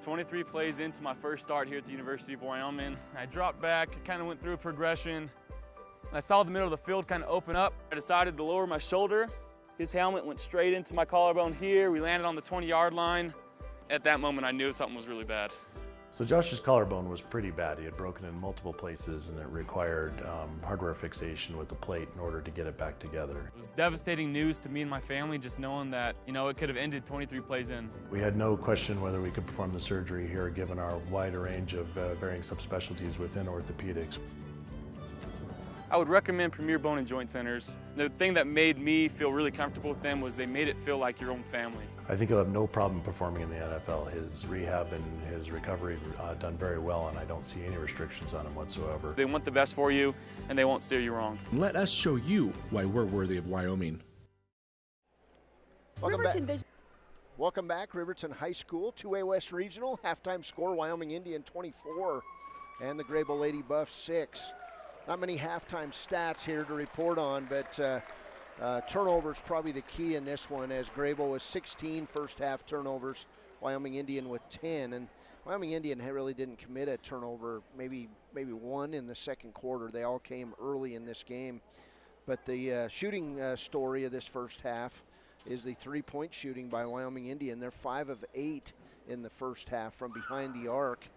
23 plays into my first start here at the University of Wyoming. I dropped back, kind of went through a progression. I saw the middle of the field kind of open up. I decided to lower my shoulder. His helmet went straight into my collarbone here. We landed on the 20-yard line. At that moment, I knew something was really bad. So Josh's collarbone was pretty bad. He had broken in multiple places, and it required hardware fixation with the plate in order to get it back together. It was devastating news to me and my family, just knowing that, it could have ended 23 plays in. We had no question whether we could perform the surgery here, given our wide range of varying subspecialties within orthopedics. I would recommend Premier Bone and Joint Centers. The thing that made me feel really comfortable with them was they made it feel like your own family. I think he'll have no problem performing in the NFL. His rehab and his recovery done very well, and I don't see any restrictions on him whatsoever. They want the best for you, and they won't steer you wrong. Let us show you why we're worthy of Wyoming. Welcome back, Riverton High School, 2A West Regional, halftime score, Wyoming Indian 24, and the Greybull Lady Buffs 6. Not many halftime stats here to report on, but turnovers probably the key in this one, as Greybull was 16 first half turnovers, Wyoming Indian with 10. And Wyoming Indian really didn't commit a turnover, maybe one in the second quarter. They all came early in this game. But the shooting story of this first half is the three-point shooting by Wyoming Indian. They're 5 of 8 in the first half from behind the arc.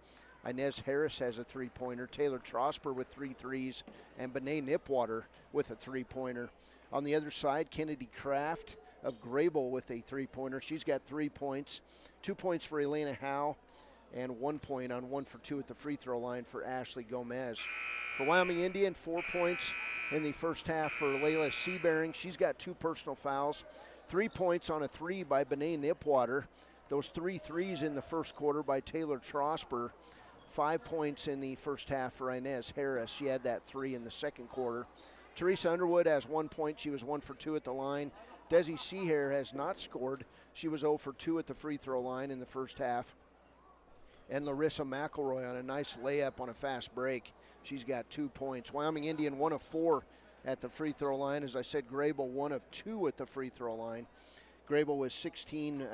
Inez Harris has a three-pointer, Taylor Trosper with 3 threes, and Benet Nipwater with a three-pointer. On the other side, Kennedy Kraft of Greybull with a three-pointer. She's got 3 points, 2 points for Elena Howe, and 1 point on 1 for 2 at the free throw line for Ashley Gomez. For Wyoming Indian, 4 points in the first half for Layla Seabearing. She's got 2 personal fouls, 3 points on a 3 by Benet Nipwater. Those 3 threes in the first quarter by Taylor Trosper. 5 points in the first half for Inez Harris. She had that 3 in the second quarter. Teresa Underwood has 1 point. She was 1 for 2 at the line. Desi Seahair has not scored. She was 0 for 2 at the free throw line in the first half. And Larissa McElroy on a nice layup on a fast break. She's got 2 points. Wyoming Indian 1 of 4 at the free throw line. As I said, Greybull 1 of 2 at the free throw line. Greybull with 16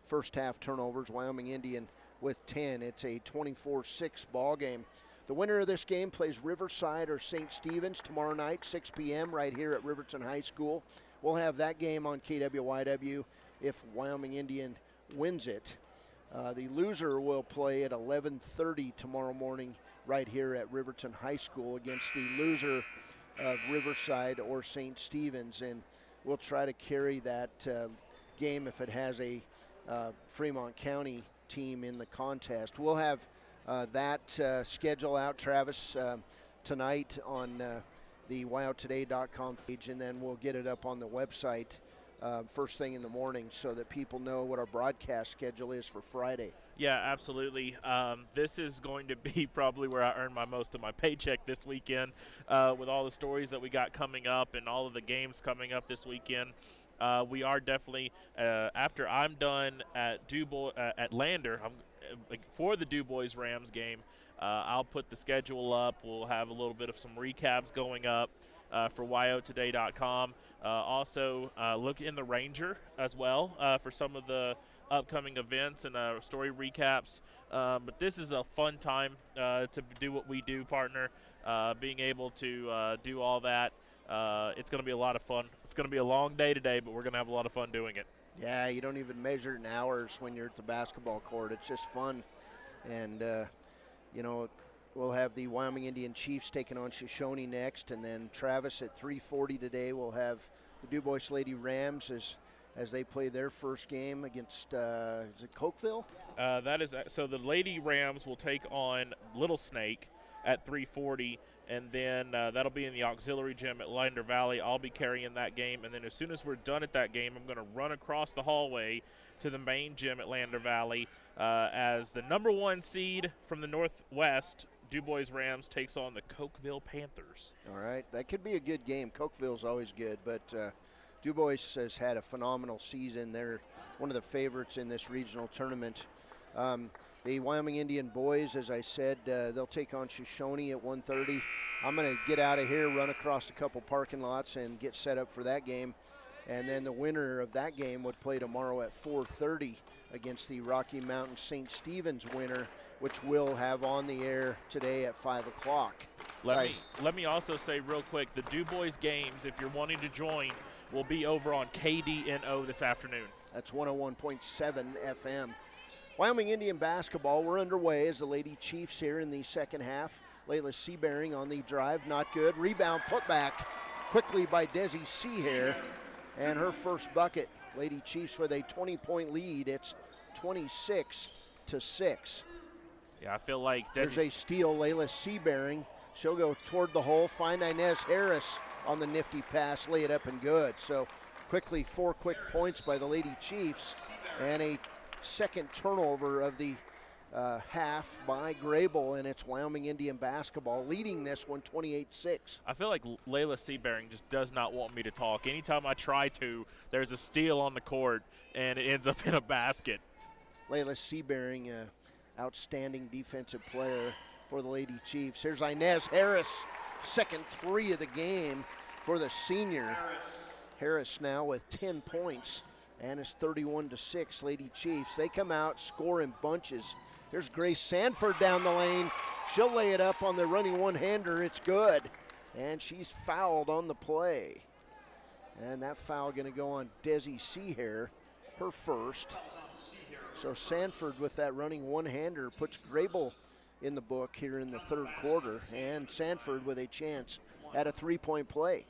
first half turnovers. Wyoming Indian with 10. It's a 24-6 ball game. The winner of this game plays Riverside or St. Stephen's tomorrow night, 6 p.m. right here at Riverton High School. We'll have that game on KWYW if Wyoming Indian wins it. The loser will play at 11:30 tomorrow morning right here at Riverton High School against the loser of Riverside or St. Stephen's, and we'll try to carry that game if it has a Fremont County team in the contest. We'll have that schedule out, Travis, tonight on the WyoToday.com page, and then we'll get it up on the website first thing in the morning so that people know what our broadcast schedule is for Friday. Yeah, absolutely. This is going to be probably where I earn most of my paycheck this weekend with all the stories that we got coming up and all of the games coming up this weekend. We are definitely, after I'm done at at Lander, for the DuBois Rams game, I'll put the schedule up. We'll have a little bit of some recaps going up for WyoToday.com. Also, look in the Ranger as well for some of the upcoming events and story recaps. But this is a fun time to do what we do, partner. Being able to do all that. It's going to be a lot of fun. It's going to be a long day today, but we're going to have a lot of fun doing it. Yeah, you don't even measure it in hours when you're at the basketball court. It's just fun. And, we'll have the Wyoming Indian Chiefs taking on Shoshone next. And then Travis at 3:40 today will have the DuBois Lady Rams as they play their first game against, is it Cokeville? So the Lady Rams will take on Little Snake at 3:40. And then that'll be in the auxiliary gym at Lander Valley. I'll be carrying that game. And then as soon as we're done at that game, I'm going to run across the hallway to the main gym at Lander Valley as the number 1 seed from the Northwest, DuBois Rams takes on the Cokeville Panthers. All right, that could be a good game. Cokeville's always good, but DuBois has had a phenomenal season. They're one of the favorites in this regional tournament. The Wyoming Indian boys, as I said, they'll take on Shoshone at 1:30. I'm going to get out of here, run across a couple parking lots, and get set up for that game. And then the winner of that game would play tomorrow at 4:30 against the Rocky Mountain St. Stephen's winner, which we'll have on the air today at 5 o'clock. Let me also say real quick, the DuBois games, if you're wanting to join, will be over on KDNO this afternoon. That's 101.7 FM. Wyoming Indian basketball, we're underway as the Lady Chiefs here in the second half. Layla Seabearing on the drive, not good. Rebound put back quickly by Desi Seahair, and her first bucket. Lady Chiefs with a 20-point lead. It's 26-6. Yeah, I feel like there's a steal. Layla Seabearing. She'll go toward the hole, find Inez Harris on the nifty pass, lay it up and good. So quickly, 4 quick points by the Lady Chiefs, and a second turnover of the half by Greybull, and it's Wyoming Indian basketball leading this one 28-6. I feel like Layla Seabearing just does not want me to talk. Anytime I try to, there's a steal on the court, and it ends up in a basket. Layla Seabearing, outstanding defensive player for the Lady Chiefs. Here's Inez Harris, second three of the game for the senior. Harris now with 10 points. And it's 31-6, Lady Chiefs. They come out, score in bunches. Here's Grace Sanford down the lane. She'll lay it up on the running one-hander. It's good. And she's fouled on the play. And that foul going to go on Desi Seahair, her first. So Sanford with that running one-hander puts Greybull in the book here in the third quarter. And Sanford with a chance at a three-point play.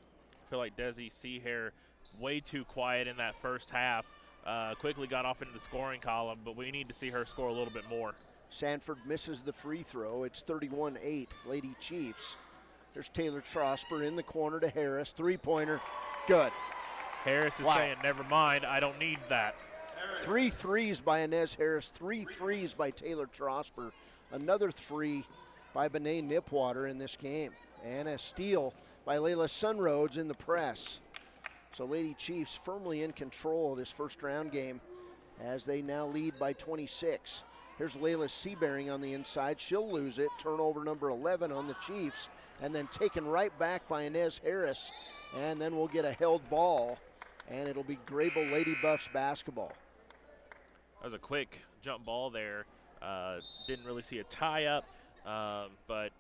I feel like Desi Seahair way too quiet in that first half. Quickly got off into the scoring column, but we need to see her score a little bit more. Sanford misses the free throw. It's 31-8, Lady Chiefs. There's Taylor Trosper in the corner to Harris. Three-pointer, good. Harris is saying, never mind, I don't need that. 3 threes by Inez Harris, 3 threes by Taylor Trosper. Another 3 by Bené Nipwater in this game. And a steal by Layla Sunroads in the press. So Lady Chiefs firmly in control of this first round game as they now lead by 26. Here's Layla Seabearing on the inside. She'll lose it. Turnover number 11 on the Chiefs. And then taken right back by Inez Harris. And then we'll get a held ball. And it'll be Greybull Lady Buffs basketball. That was a quick jump ball there. Didn't really see a tie-up, but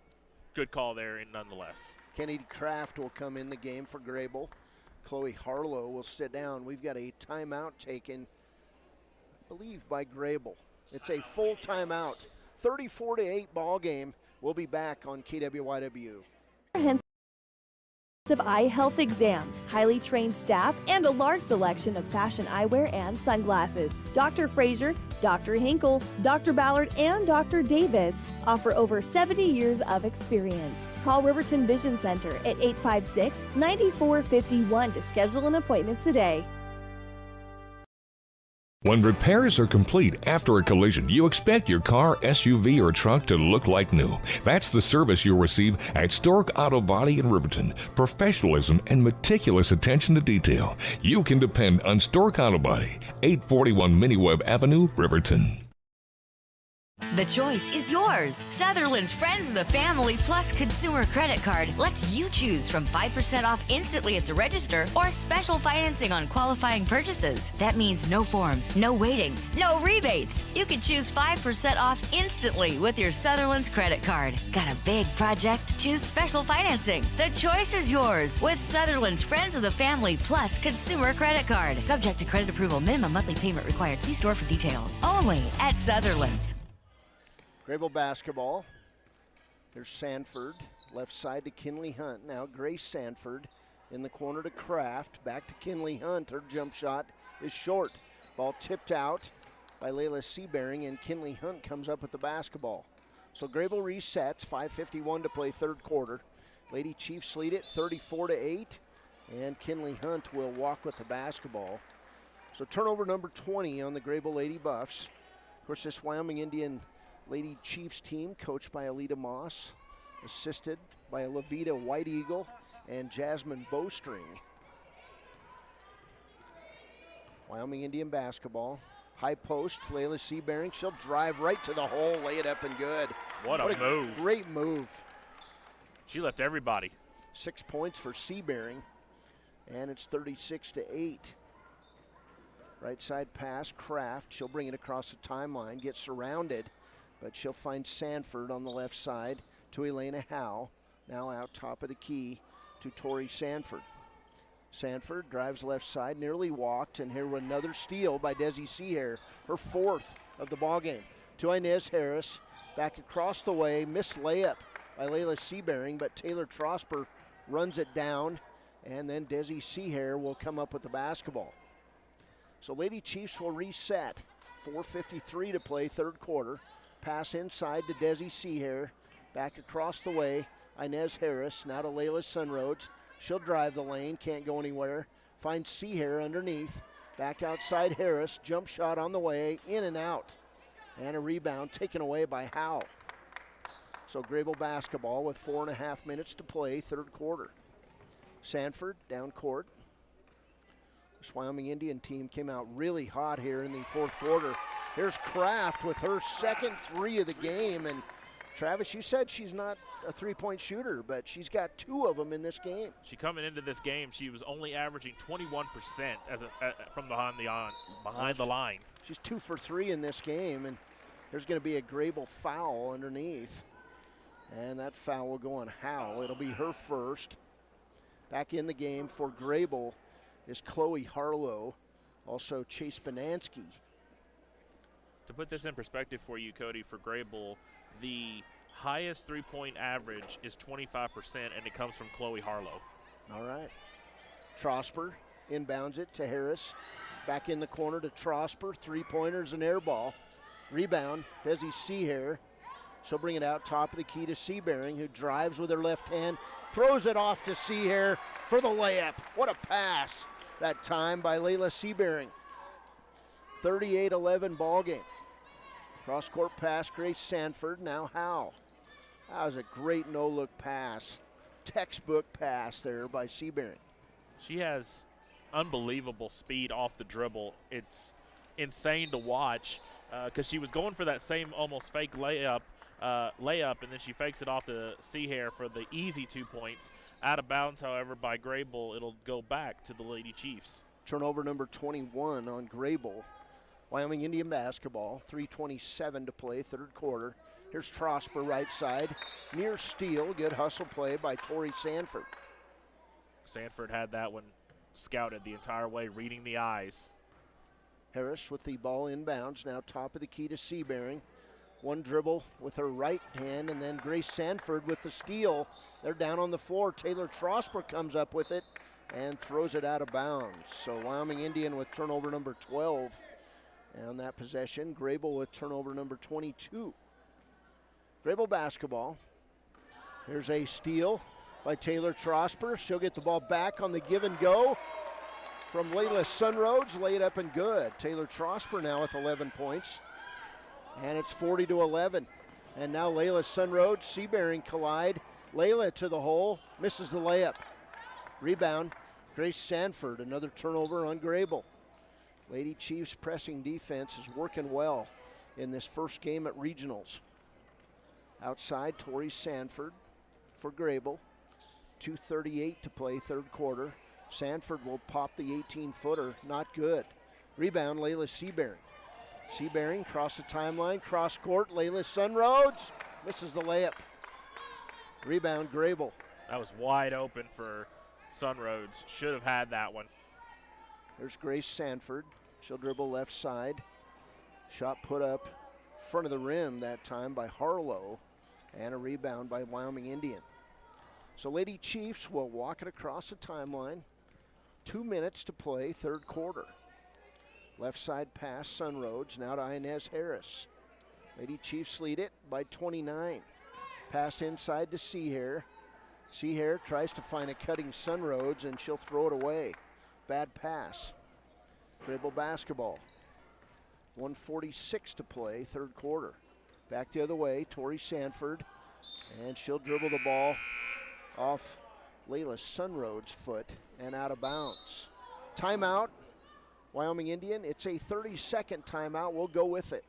good call there nonetheless. Kennedy Kraft will come in the game for Greybull. Chloe Harlow will sit down. We've got a timeout taken, I believe, by Greybull. It's a full timeout. 34-8 ball game. We'll be back on KWYW. Eye health exams, highly trained staff, and a large selection of fashion eyewear and sunglasses. Dr. Frazier, Dr. Hinkle, Dr. Ballard, and Dr. Davis offer over 70 years of experience. Call Riverton Vision Center at 856-9451 to schedule an appointment today. When repairs are complete after a collision, you expect your car, SUV, or truck to look like new. That's the service you'll receive at Stork Auto Body in Riverton. Professionalism and meticulous attention to detail. You can depend on Stork Auto Body, 841 Miniweb Avenue, Riverton. The choice is yours. Sutherland's Friends of the Family Plus Consumer Credit Card lets you choose from 5% off instantly at the register or special financing on qualifying purchases. That means no forms, no waiting, no rebates. You can choose 5% off instantly with your Sutherland's credit card. Got a big project? Choose special financing. The choice is yours with Sutherland's Friends of the Family Plus Consumer Credit Card. Subject to credit approval. Minimum monthly payment required. See store for details. Only at Sutherland's. Greybull basketball. There's Sanford, left side to Kinley Hunt. Now Grace Sanford in the corner to Kraft. Back to Kinley Hunt. Her jump shot is short. Ball tipped out by Layla Seabearing, and Kinley Hunt comes up with the basketball. So Greybull resets, 5:51 to play third quarter. Lady Chiefs lead it 34-8, and Kinley Hunt will walk with the basketball. So turnover number 20 on the Greybull Lady Buffs. Of course, this Wyoming Indian Lady Chiefs team coached by Alita Moss, assisted by Levita White Eagle and Jasmine Bowstring. Wyoming Indian basketball. High post, Layla Seabearing. She'll drive right to the hole, lay it up and good. What a move. Great move. She left everybody. 6 points for Seabearing, and it's 36-8. Right side pass, Kraft. She'll bring it across the timeline, get surrounded, but she'll find Sanford on the left side to Elena Howe. Now out top of the key to Tori Sanford. Sanford drives left side, nearly walked, and here with another steal by Desi Seahair, her 4th of the ballgame. To Inez Harris, back across the way, missed layup by Layla Seabearing, but Taylor Trosper runs it down, and then Desi Seahair will come up with the basketball. So Lady Chiefs will reset. 4:53 to play, third quarter. Pass inside to Desi Seahair, back across the way, Inez Harris, now to Layla Sunroads. She'll drive the lane, can't go anywhere. Finds Seahair underneath. Back outside Harris, jump shot on the way, in and out. And a rebound taken away by Howe. So Greybull basketball with 4.5 minutes to play, third quarter. Sanford down court. This Wyoming Indian team came out really hot here in the fourth quarter. Here's Kraft with her second 3 of the game, and Travis, you said she's not a three-point shooter, but she's got 2 of them in this game. She coming into this game, she was only averaging 21% from behind the line. She's 2 for 3 in this game, and there's going to be a Greybull foul underneath. And that foul will go on Howe. It'll be her first. Back in the game for Greybull is Chloe Harlow, also Chase Banansky. To put this in perspective for you, Cody, for Greybull, the highest three-point average is 25%, and it comes from Chloe Harlow. All right. Trosper inbounds it to Harris. Back in the corner to Trosper. 3-pointers and air ball. Rebound, Desi Seahair. She'll bring it out top of the key to Seabearing, who drives with her left hand, throws it off to Seahair for the layup. What a pass that time by Layla Seabearing. 38-11 ball game. Cross-court pass, Grace Sanford, now Howe. That was a great no-look pass. Textbook pass there by Seabearing. She has unbelievable speed off the dribble. It's insane to watch because she was going for that same almost fake layup, and then she fakes it off to Seahair for the easy 2 points. Out of bounds, however, by Greybull, it'll go back to the Lady Chiefs. Turnover number 21 on Greybull. Wyoming Indian basketball, 3:27 to play, third quarter. Here's Trosper right side, near steal, good hustle play by Tori Sanford. Sanford had that one scouted the entire way, reading the eyes. Harris with the ball inbounds, now top of the key to Seabearing. One dribble with her right hand, and then Grace Sanford with the steal. They're down on the floor. Taylor Trosper comes up with it and throws it out of bounds. So Wyoming Indian with turnover number 12 on that possession. Greybull with turnover number 22. Greybull basketball. Here's a steal by Taylor Trosper. She'll get the ball back on the give and go from Layla Sunroads. Lay it up and good. Taylor Trosper now with 11 points. And it's 40-11. And now Layla Sunroads, Seabearing collide. Layla to the hole, misses the layup. Rebound, Grace Sanford, another turnover on Greybull. Lady Chiefs pressing defense is working well in this first game at regionals. Outside, Tori Sanford for Greybull. 2:38 to play, third quarter. Sanford will pop the 18-footer, not good. Rebound, Layla Seabearing. Seabearing across the timeline, cross court, Layla Sunroads misses the layup. Rebound, Greybull. That was wide open for Sunroads. Should have had that one. There's Grace Sanford. She'll dribble left side. Shot put up front of the rim that time by Harlow, and a rebound by Wyoming Indian. So Lady Chiefs will walk it across the timeline. 2 minutes to play, third quarter. Left side pass, Sunroads, now to Inez Harris. Lady Chiefs lead it by 29. Pass inside to Seahair. Seahair tries to find a cutting Sunroads, and she'll throw it away. Bad pass. Greybull basketball. 1:46 to play, third quarter. Back the other way, Tori Sanford. And she'll dribble the ball off Layla Sunroad's foot and out of bounds. Timeout, Wyoming Indian. It's a 30-second timeout. We'll go with it.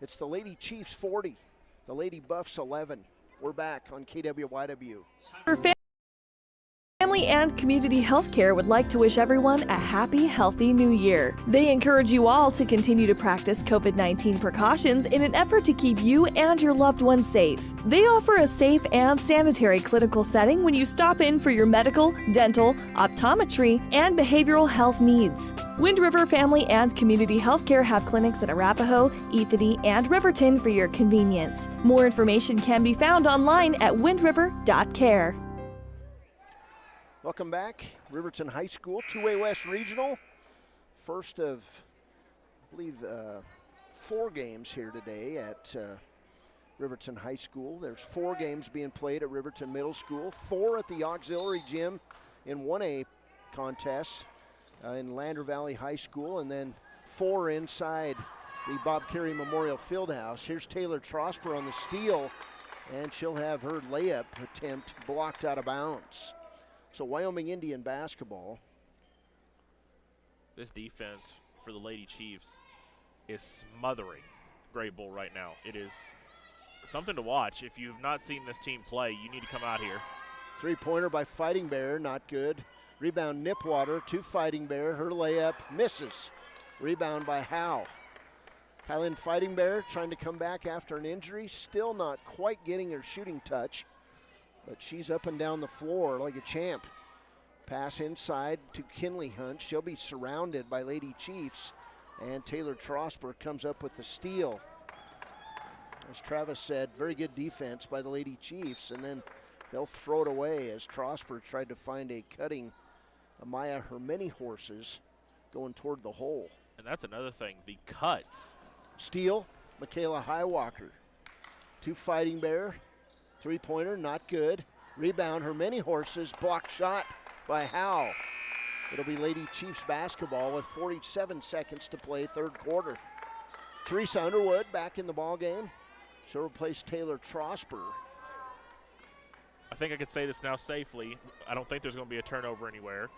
It's the Lady Chiefs 40, the Lady Buffs 11. We're back on KWYW. Family and Community Healthcare would like to wish everyone a happy, healthy new year. They encourage you all to continue to practice COVID-19 precautions in an effort to keep you and your loved ones safe. They offer a safe and sanitary clinical setting when you stop in for your medical, dental, optometry, and behavioral health needs. Wind River Family and Community Healthcare have clinics in Arapahoe, Ethany, and Riverton for your convenience. More information can be found online at windriver.care. Welcome back, Riverton High School, 2A West Regional. First of, I believe, 4 games here today at Riverton High School. There's 4 games being played at Riverton Middle School, 4 at the Auxiliary Gym in 1A contests in Lander Valley High School, and then 4 inside the Bob Carey Memorial Fieldhouse. Here's Taylor Trosper on the steal, and she'll have her layup attempt blocked out of bounds. So Wyoming Indian basketball. This defense for the Lady Chiefs is smothering Greybull right now. It is something to watch. If you've not seen this team play, you need to come out here. Three-pointer by Fighting Bear, not good. Rebound Nipwater to Fighting Bear. Her layup misses. Rebound by Howe. Kylan Fighting Bear trying to come back after an injury. Still not quite getting her shooting touch, but she's up and down the floor like a champ. Pass inside to Kinley Hunt. She'll be surrounded by Lady Chiefs, and Taylor Trosper comes up with the steal. As Travis said, very good defense by the Lady Chiefs, and then they'll throw it away as Trosper tried to find a cutting Amaya Hermany horses going toward the hole. And that's another thing, the cuts. Steal, Michaela Highwalker to Fighting Bear. Three-pointer, not good. Rebound, Hermany horses, blocked shot by Howe. It'll be Lady Chiefs basketball with 47 seconds to play, third quarter. Teresa Underwood back in the ball game. She'll replace Taylor Trosper. I think I could say this now safely. I don't think there's going to be a turnover anywhere.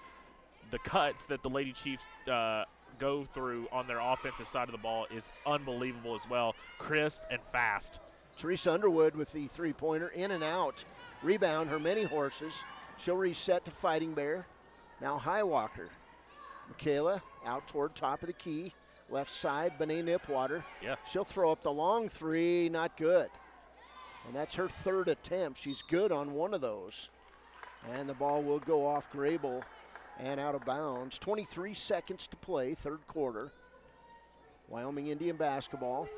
The cuts that the Lady Chiefs go through on their offensive side of the ball is unbelievable as well. Crisp and fast. Teresa Underwood with the three-pointer, in and out. Rebound, Hermany horses. She'll reset to Fighting Bear. Now Highwalker. Michaela out toward top of the key. Left side, Benet Nipwater. Yeah. She'll throw up the long three, not good. And that's her third attempt. She's good on one of those. And the ball will go off Greybull and out of bounds. 23 seconds to play, third quarter. Wyoming Indian basketball.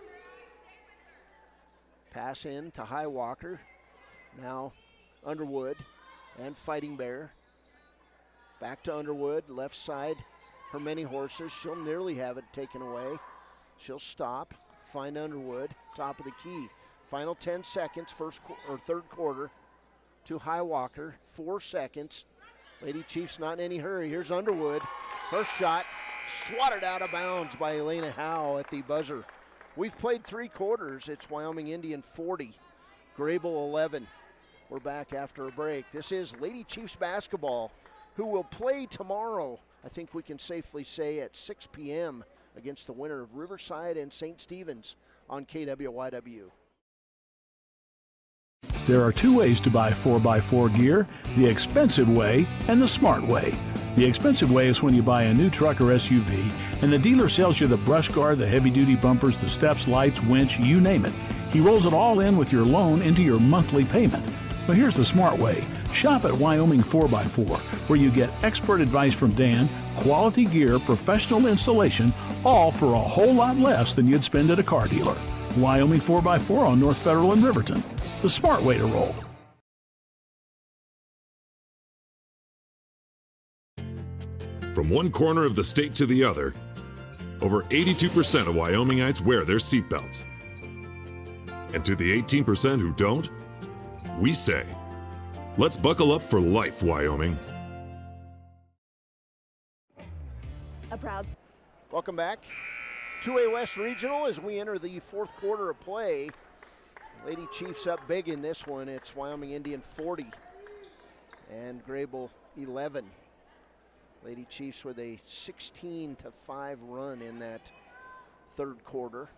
Pass in to Highwalker. Now Underwood and Fighting Bear. Back to Underwood, left side. Hermany horses. She'll nearly have it taken away. She'll stop, find Underwood, top of the key. Final 10 seconds, third quarter to Highwalker. 4 seconds. Lady Chiefs not in any hurry. Here's Underwood. Her shot swatted out of bounds by Elena Howe at the buzzer. We've played 3 quarters. It's Wyoming Indian 40, Greybull 11. We're back after a break. This is Lady Chiefs basketball, who will play tomorrow, I think we can safely say, at 6 p.m. against the winner of Riverside and St. Stephen's on KWYW. There are 2 ways to buy 4x4 gear, the expensive way and the smart way. The expensive way is when you buy a new truck or SUV and the dealer sells you the brush guard, the heavy-duty bumpers, the steps, lights, winch, you name it. He rolls it all in with your loan into your monthly payment. But here's the smart way. Shop at Wyoming 4x4, where you get expert advice from Dan, quality gear, professional installation, all for a whole lot less than you'd spend at a car dealer. Wyoming 4x4 on North Federal in Riverton. The smart way to roll. From one corner of the state to the other, over 82% of Wyomingites wear their seatbelts. And to the 18% who don't, we say, let's buckle up for life, Wyoming. Welcome back. 2A West Regional as we enter the fourth quarter of play. Lady Chiefs up big in this one. It's Wyoming Indian 40 and Greybull 11. Lady Chiefs with a 16-5 run in that third quarter.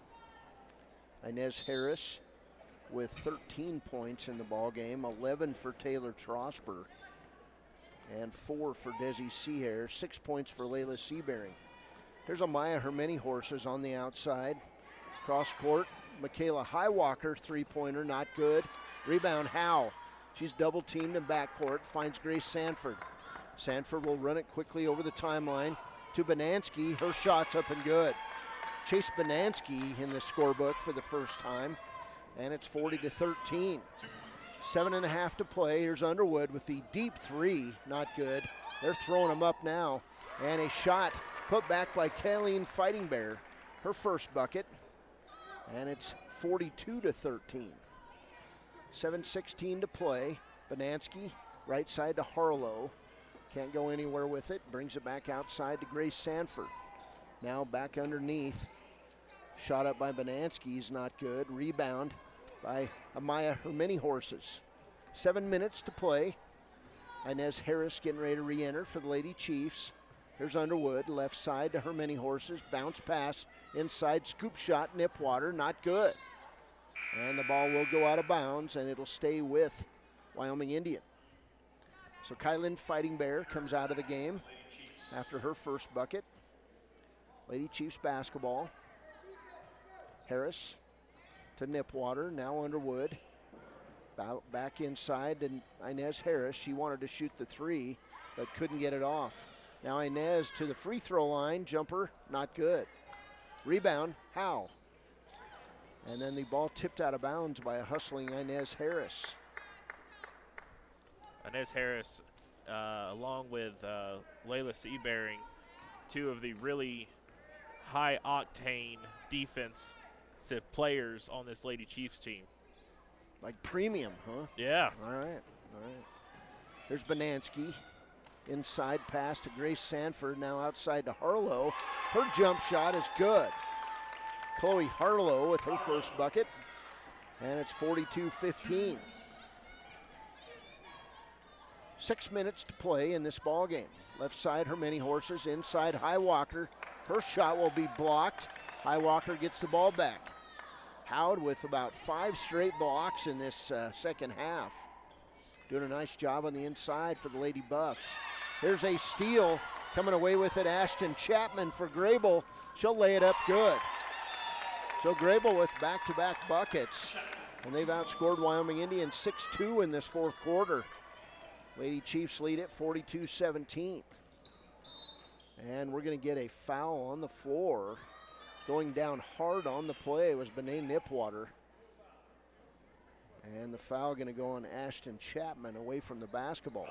Inez Harris with 13 points in the ball game, 11 for Taylor Trosper, and 4 for Desi Seahair, 6 points for Layla Seabearing. Here's Amaya Hermeni Horses on the outside. Cross court, Michaela Highwalker, three-pointer, not good. Rebound, Howe. She's double teamed in backcourt, finds Grace Sanford. Sanford will run it quickly over the timeline to Banansky. Her shot's up and good. Chase Banansky in the scorebook for the first time, and it's 40-13. 7.5 to play. Here's Underwood with the deep three, not good. They're throwing them up now, and a shot put back by Kayleen Fighting Bear, her first bucket, and it's 42-13. 7:16 to play. Banansky, right side to Harlow. Can't go anywhere with it. Brings it back outside to Grace Sanford. Now back underneath. Shot up by Banansky is not good. Rebound by Amaya Hermeni Horses. 7 minutes to play. Inez Harris getting ready to re-enter for the Lady Chiefs. Here's Underwood, left side to Hermeni Horses. Bounce pass inside, scoop shot, Nipwater, not good. And the ball will go out of bounds, and it'll stay with Wyoming Indian. So Kylin Fighting Bear comes out of the game after her first bucket. Lady Chiefs basketball. Harris to Nipwater, now Underwood. Back inside to Inez Harris. She wanted to shoot the three, but couldn't get it off. Now Inez to the free throw line, jumper, not good. Rebound, Howe. And then the ball tipped out of bounds by a hustling Inez Harris. Inez Harris, along with Layla Seabearing, two of the really high-octane defensive players on this Lady Chiefs team. Like premium, huh? Yeah. All right. There's Banansky. Inside pass to Grace Sanford, now outside to Harlow. Her jump shot is good. Chloe Harlow with her first bucket, and it's 42-15. 6 minutes to play in this ball game. Left side, Hermeni Horses. Inside, Highwalker. Her shot will be blocked. Highwalker gets the ball back. Howard with about 5 straight blocks in this second half. Doing a nice job on the inside for the Lady Buffs. Here's a steal. Coming away with it, Ashton Chapman for Greybull. She'll lay it up good. So Greybull with back-to-back buckets. And they've outscored Wyoming Indians 6-2 in this fourth quarter. Lady Chiefs lead it 42-17. And we're going to get a foul on the floor. Going down hard on the play was Bené Nipwater. And the foul going to go on Ashton Chapman away from the basketball.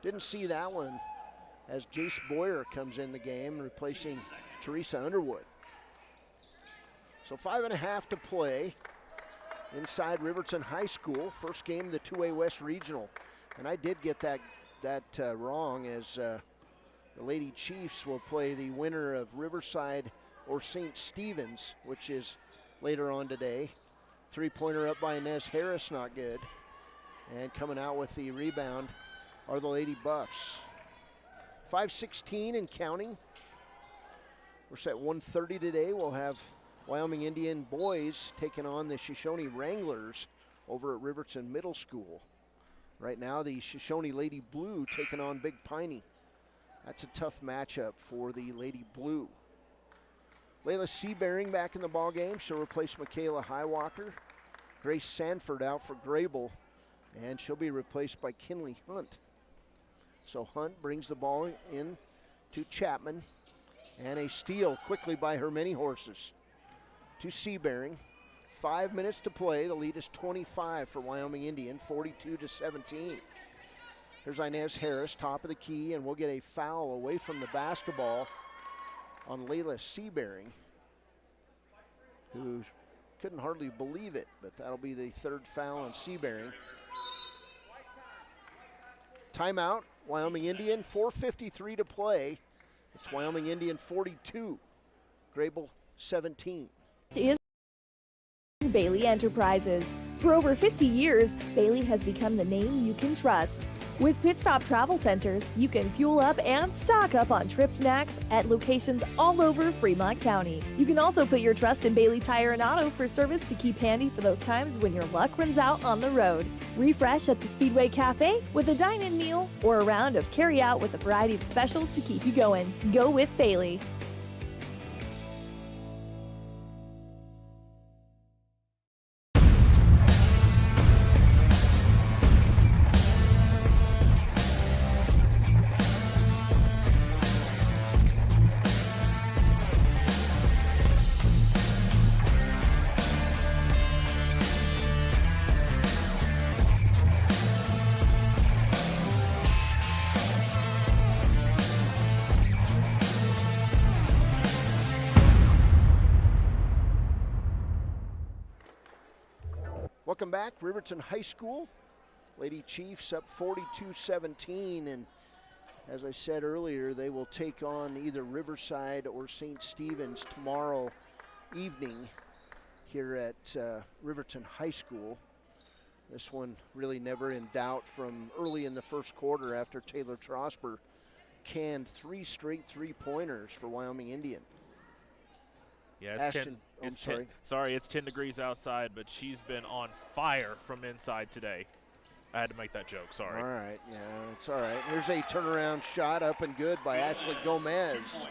Didn't see that one as Jace Boyer comes in the game, replacing Teresa Underwood. So 5.5 to play inside Riverton High School. First game of the 2A West Regional. And I did get that wrong, as the Lady Chiefs will play the winner of Riverside or St. Stephen's, which is later on today. Three-pointer up by Inez Harris, not good. And coming out with the rebound are the Lady Buffs. 5:16 and counting. We're set 1:30 today. We'll have Wyoming Indian boys taking on the Shoshone Wranglers over at Riverton Middle School. Right now, the Shoshone Lady Blue taking on Big Piney. That's a tough matchup for the Lady Blue. Layla Seabearing back in the ball game. She'll replace Michaela Highwalker. Grace Sanford out for Greybull, and she'll be replaced by Kinley Hunt. So Hunt brings the ball in to Chapman, and a steal quickly by Hermeni Horses to Seabearing. 5 minutes to play. The lead is 25 for Wyoming Indian, 42-17. Here's Inez Harris, top of the key, and we'll get a foul away from the basketball on Layla Seabearing, who couldn't hardly believe it, but that'll be the third foul on Seabearing. Timeout, Wyoming Indian, 4:53 to play. It's Wyoming Indian 42, Greybull 17. Is Bailey Enterprises. For over 50 years, Bailey has become the name you can trust. With Pit Stop Travel Centers, you can fuel up and stock up on trip snacks at locations all over Fremont County. You can also put your trust in Bailey Tire and Auto for service to keep handy for those times when your luck runs out on the road. Refresh at the Speedway Cafe with a dine-in meal or a round of carry-out with a variety of specials to keep you going. Go with Bailey. Welcome back, Riverton High School. Lady Chiefs up 42-17, and as I said earlier, they will take on either Riverside or St. Stephen's tomorrow evening here at Riverton High School. This one really never in doubt from early in the first quarter after Taylor Trosper canned 3 straight three-pointers for Wyoming Indian. Yeah, Ashton, it's 10 degrees outside, but she's been on fire from inside today. I had to make that joke, sorry. All right, yeah, it's all right. Here's a turnaround shot up and good by Ashley Gomez.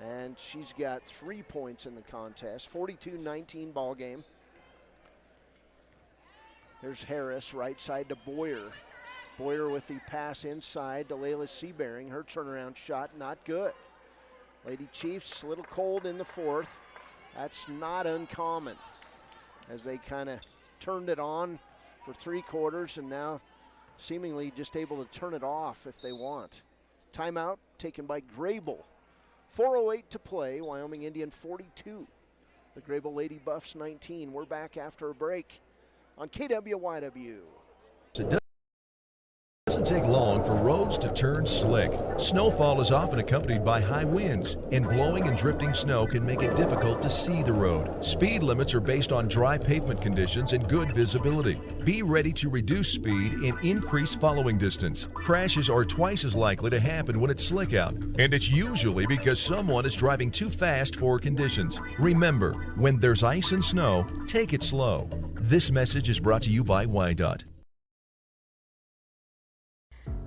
And she's got 3 points in the contest, 42-19 ball game. There's Harris, right side to Boyer. Boyer with the pass inside to Layla Seabearing. Her turnaround shot, not good. Lady Chiefs a little cold in the fourth. That's not uncommon as they kind of turned it on for 3 quarters and now seemingly just able to turn it off if they want. Timeout taken by Greybull. 4:08 to play, Wyoming Indian 42. The Greybull Lady Buffs 19. We're back after a break on KWYW. It doesn't take long for roads to turn slick. Snowfall is often accompanied by high winds, and blowing and drifting snow can make it difficult to see the road. Speed limits are based on dry pavement conditions and good visibility. Be ready to reduce speed and increase following distance. Crashes are twice as likely to happen when it's slick out, and it's usually because someone is driving too fast for conditions. Remember, when there's ice and snow, take it slow. This message is brought to you by WYDOT.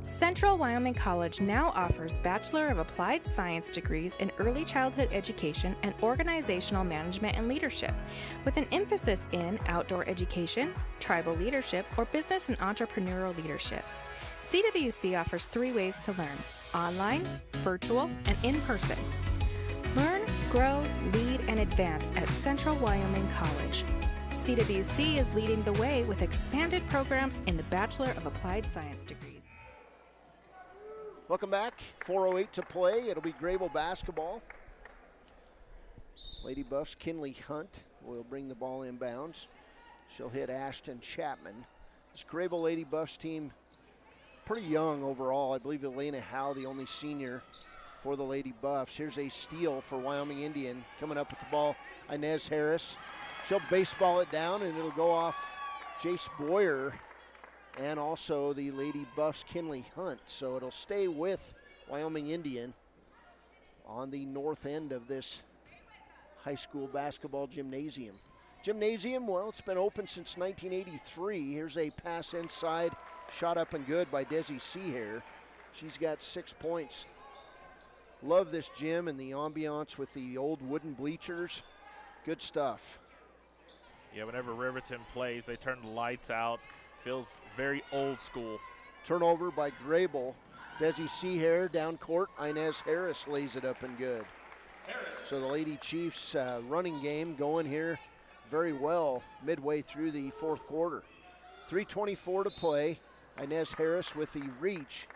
Central Wyoming College now offers Bachelor of Applied Science degrees in Early Childhood Education and Organizational Management and Leadership, with an emphasis in outdoor education, tribal leadership, or business and entrepreneurial leadership. CWC offers 3 ways to learn: online, virtual, and in person. Learn, grow, lead, and advance at Central Wyoming College. CWC is leading the way with expanded programs in the Bachelor of Applied Science degrees. Welcome back. 4:08 to play. It'll be Greybull basketball. Lady Buffs Kinley Hunt will bring the ball inbounds. She'll hit Ashton Chapman. This Greybull Lady Buffs team, pretty young overall. I believe Elena Howe, the only senior for the Lady Buffs. Here's a steal for Wyoming Indian. Coming up with the ball, Inez Harris. She'll baseball it down, and it'll go off Jace Boyer and also the Lady Buffs Kinley Hunt. So it'll stay with Wyoming Indian on the north end of this high school basketball gymnasium. Well, it's been open since 1983. Here's a pass inside, shot up and good by Desi Seahair. She's got 6 points. Love this gym and the ambiance with the old wooden bleachers. Good stuff. Yeah, whenever Riverton plays, they turn the lights out. Feels very old school. Turnover by Greybull. Desi Seahair down court. Inez Harris lays it up and good. So the Lady Chiefs running game going here very well midway through the fourth quarter. 3:24 to play. Inez Harris with the reach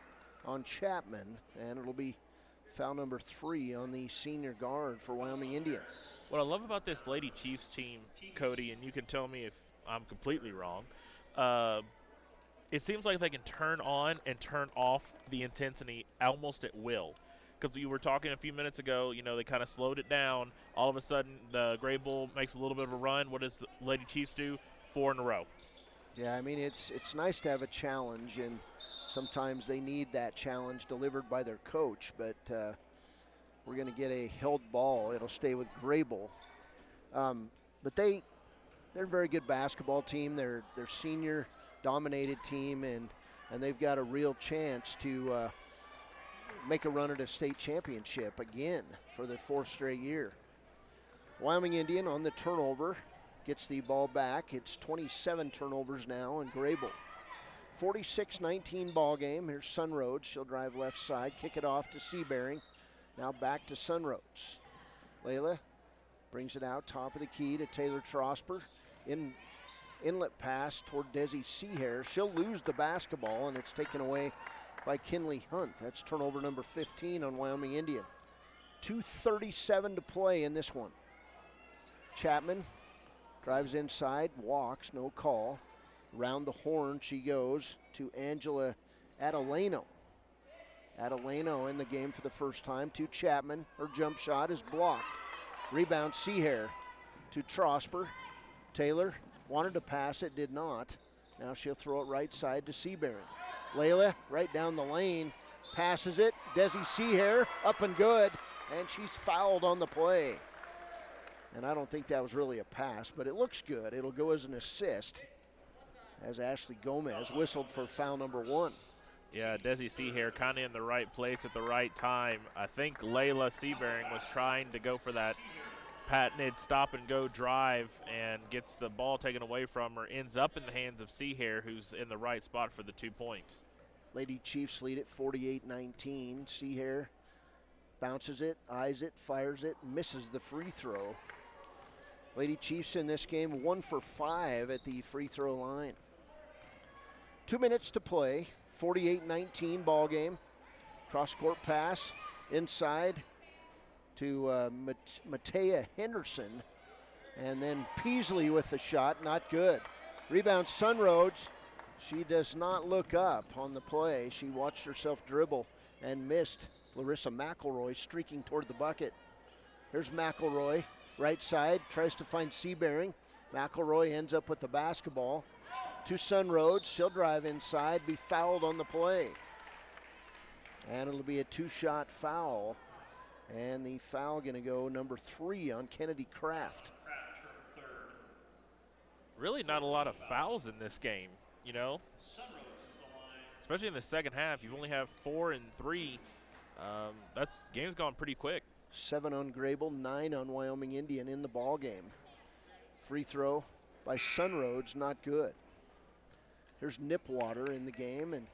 on Chapman, and it'll be foul number 3 on the senior guard for Wyoming Indian. What I love about this Lady Chiefs team, Cody, and you can tell me if I'm completely wrong, it seems like they can turn on and turn off the intensity almost at will. because you were talking a few minutes ago, they kind of slowed it down. All of a sudden, the Greybull makes a little bit of a run. What does the Lady Chiefs do? 4 in a row. Yeah, I mean, it's nice to have a challenge, and sometimes they need that challenge delivered by their coach, but we're going to get a held ball. It'll stay with Greybull. But they're a very good basketball team. They're senior-dominated team, and they've got a real chance to make a run at a state championship again for the 4th straight year. Wyoming Indian on the turnover gets the ball back. It's 27 turnovers now in Greybull. 46-19 ball game. Here's Sunroads. She'll drive left side, kick it off to Seabearing. Now back to Sunroads. Layla brings it out, top of the key to Taylor Trosper. Inlet pass toward Desi Seahair. She'll lose the basketball, and it's taken away by Kinley Hunt. That's turnover number 15 on Wyoming Indian. 2:37 to play in this one. Chapman drives inside, walks, no call. Round the horn she goes to Angela Adelano. Adelano in the game for the first time to Chapman. Her jump shot is blocked. Rebound Seahair to Trosper. Taylor wanted to pass it, did not. Now she'll throw it right side to Seabearing. Layla right down the lane, passes it. Desi Seahair up and good, and she's fouled on the play. And I don't think that was really a pass, but it looks good. It'll go as an assist as Ashley Gomez whistled for foul number 1. Yeah, Desi Seahair kind of in the right place at the right time. I think Layla Seabearing was trying to go for that patented stop-and-go drive and gets the ball taken away from her, ends up in the hands of Seahair, who's in the right spot for the 2 points. Lady Chiefs lead at 48-19. Seahair bounces it, eyes it, fires it, misses the free throw. Lady Chiefs in this game 1 for 5 at the free throw line. 2 minutes to play, 48-19 ball game. Cross-court pass inside to Matea Henderson. And then Peasley with the shot, not good. Rebound Sunroads. She does not look up on the play. She watched herself dribble and missed. Larissa McElroy streaking toward the bucket. Here's McElroy, right side, tries to find Seabearing. McElroy ends up with the basketball. To Sunroads, she'll drive inside, be fouled on the play. And it'll be a 2-shot foul. And the foul going to go number 3 on Kennedy Kraft. Really not a lot of fouls in this game, Especially in the second half. You only have 4 and 3. Game's gone pretty quick. 7 on Greybull, 9 on Wyoming Indian in the ball game. Free throw by Sunroads, not good. Here's Nipwater in the game, and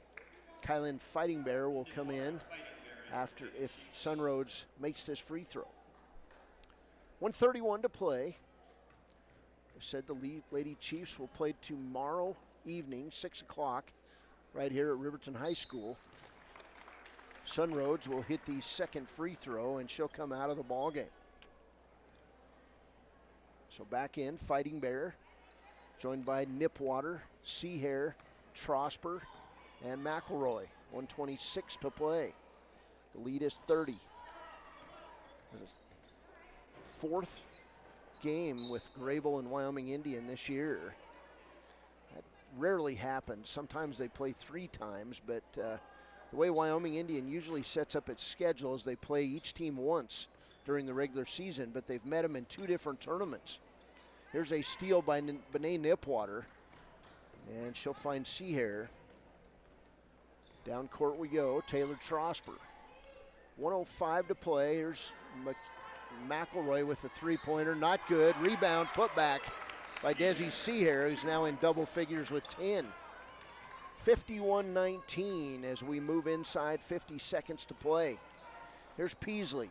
Kylan Fighting Bear will come in after if Sunroads makes this free throw. 1:31 to play. I said the Lady Chiefs will play tomorrow evening, 6 o'clock, right here at Riverton High School. Sunroads will hit the second free throw, and she'll come out of the ball game. So back in, Fighting Bear, joined by Nipwater, Seahair, Trosper, and McElroy. 1:26 to play. The lead is 30. Fourth game with Greybull and Wyoming Indian this year. That rarely happens. Sometimes they play 3 times, but the way Wyoming Indian usually sets up its schedule is they play each team once during the regular season, but they've met them in 2 different tournaments. Here's a steal by Bené Nipwater, and she'll find Seahair. Down court we go, Taylor Trosper. 1:05 to play. Here's McElroy with the 3-pointer, not good. Rebound, put back by Desi Seahair, who's now in double figures with 10. 51-19 as we move inside, 50 seconds to play. Here's Peasley.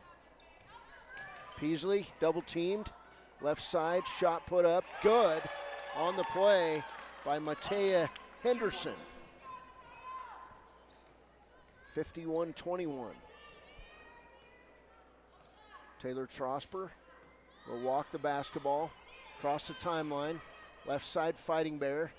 Peasley double teamed, left side, shot put up, good on the play by Matea Henderson. 51-21. Taylor Trosper will walk the basketball, cross the timeline, left side Fighting Bear,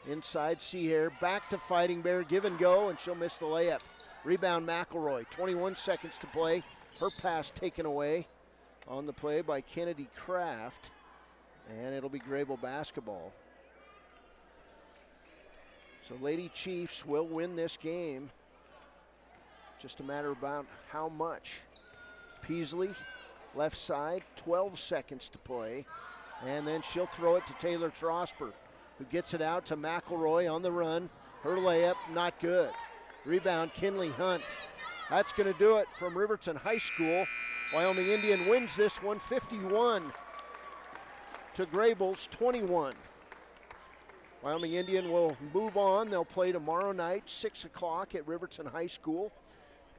inside Seahair, back to Fighting Bear, give and go, and she'll miss the layup. Rebound McElroy, 21 seconds to play. Her pass taken away on the play by Kennedy Kraft, and it'll be Greybull basketball. So Lady Chiefs will win this game. Just a matter about how much. Peasley, left side, 12 seconds to play. And then she'll throw it to Taylor Trosper, who gets it out to McElroy on the run. Her layup, not good. Rebound, Kinley Hunt. That's going to do it from Riverton High School. Wyoming Indian wins this one, 51 to Greybull's 21. Wyoming Indian will move on. They'll play tomorrow night, 6 o'clock at Riverton High School.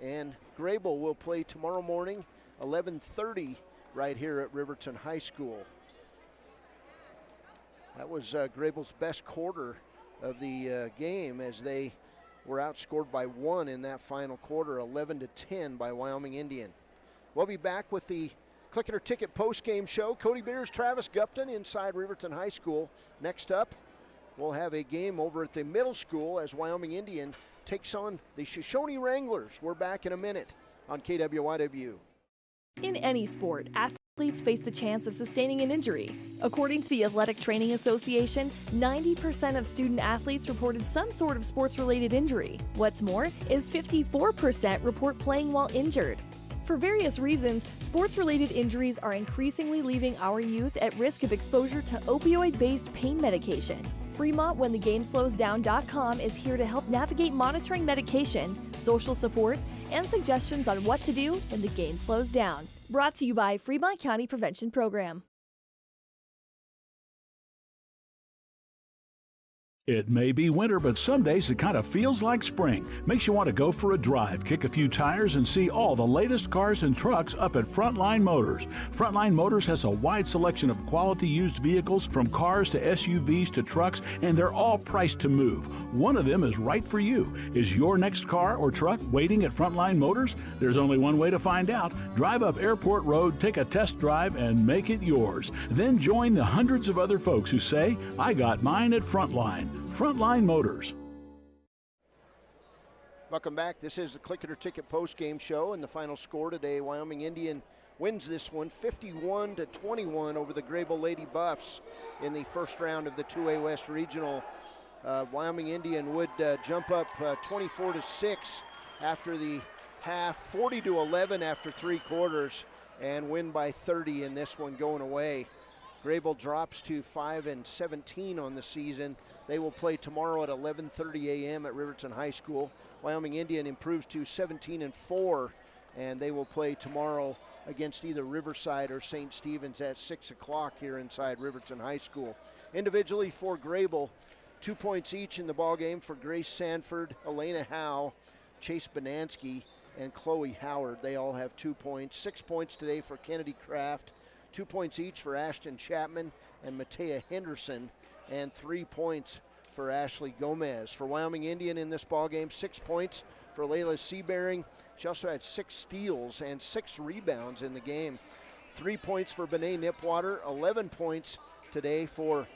And Greybull will play tomorrow morning, 11:30, right here at Riverton High School. That was Greybull's best quarter of the game, as they were outscored by 1 in that final quarter, 11-10 by Wyoming Indian. We'll be back with the Click It or Ticket post-game show. Cody Beers, Travis Gupton inside Riverton High School. Next up, we'll have a game over at the middle school as Wyoming Indian takes on the Shoshone Wranglers. We're back in a minute on KWYW. In any sport, athletes face the chance of sustaining an injury. According to the Athletic Training Association, 90% of student athletes reported some sort of sports-related injury. What's more is 54% report playing while injured. For various reasons, sports-related injuries are increasingly leaving our youth at risk of exposure to opioid-based pain medication. Fremont WhenTheGameSlowsDown.com is here to help navigate monitoring medication, social support, and suggestions on what to do when the game slows down. Brought to you by Fremont County Prevention Program. It may be winter, but some days it kind of feels like spring. Makes you want to go for a drive, kick a few tires, and see all the latest cars and trucks up at Frontline Motors. Frontline Motors has a wide selection of quality used vehicles, from cars to SUVs to trucks, and they're all priced to move. One of them is right for you. Is your next car or truck waiting at Frontline Motors? There's only one way to find out. Drive up Airport Road, take a test drive, and make it yours. Then join the hundreds of other folks who say, I got mine at Frontline. Frontline Motors. Welcome back. This is the Click It or Ticket post-game show, and the final score today, Wyoming Indian wins this one 51-21 over the Greybull Lady Buffs in the first round of the 2A West Regional. Wyoming Indian would jump up 24-6 after the half, 40-11 after 3 quarters, and win by 30 in this one going away. Greybull drops to 5-17 on the season. They will play tomorrow at 11:30 a.m. at Riverton High School. Wyoming Indian improves to 17-4, and they will play tomorrow against either Riverside or St. Stephen's at 6 o'clock here inside Riverton High School. Individually for Greybull, 2 points each in the ballgame for Grace Sanford, Elena Howe, Chase Bonansky, and Chloe Howard. They all have 2 points. 6 points today for Kennedy Kraft, 2 points each for Ashton Chapman and Matea Henderson, and 3 points for Ashley Gomez. For Wyoming Indian in this ballgame, 6 points for Layla Seabearing. She also had 6 steals and 6 rebounds in the game. 3 points for Bené Nipwater, 11 points today for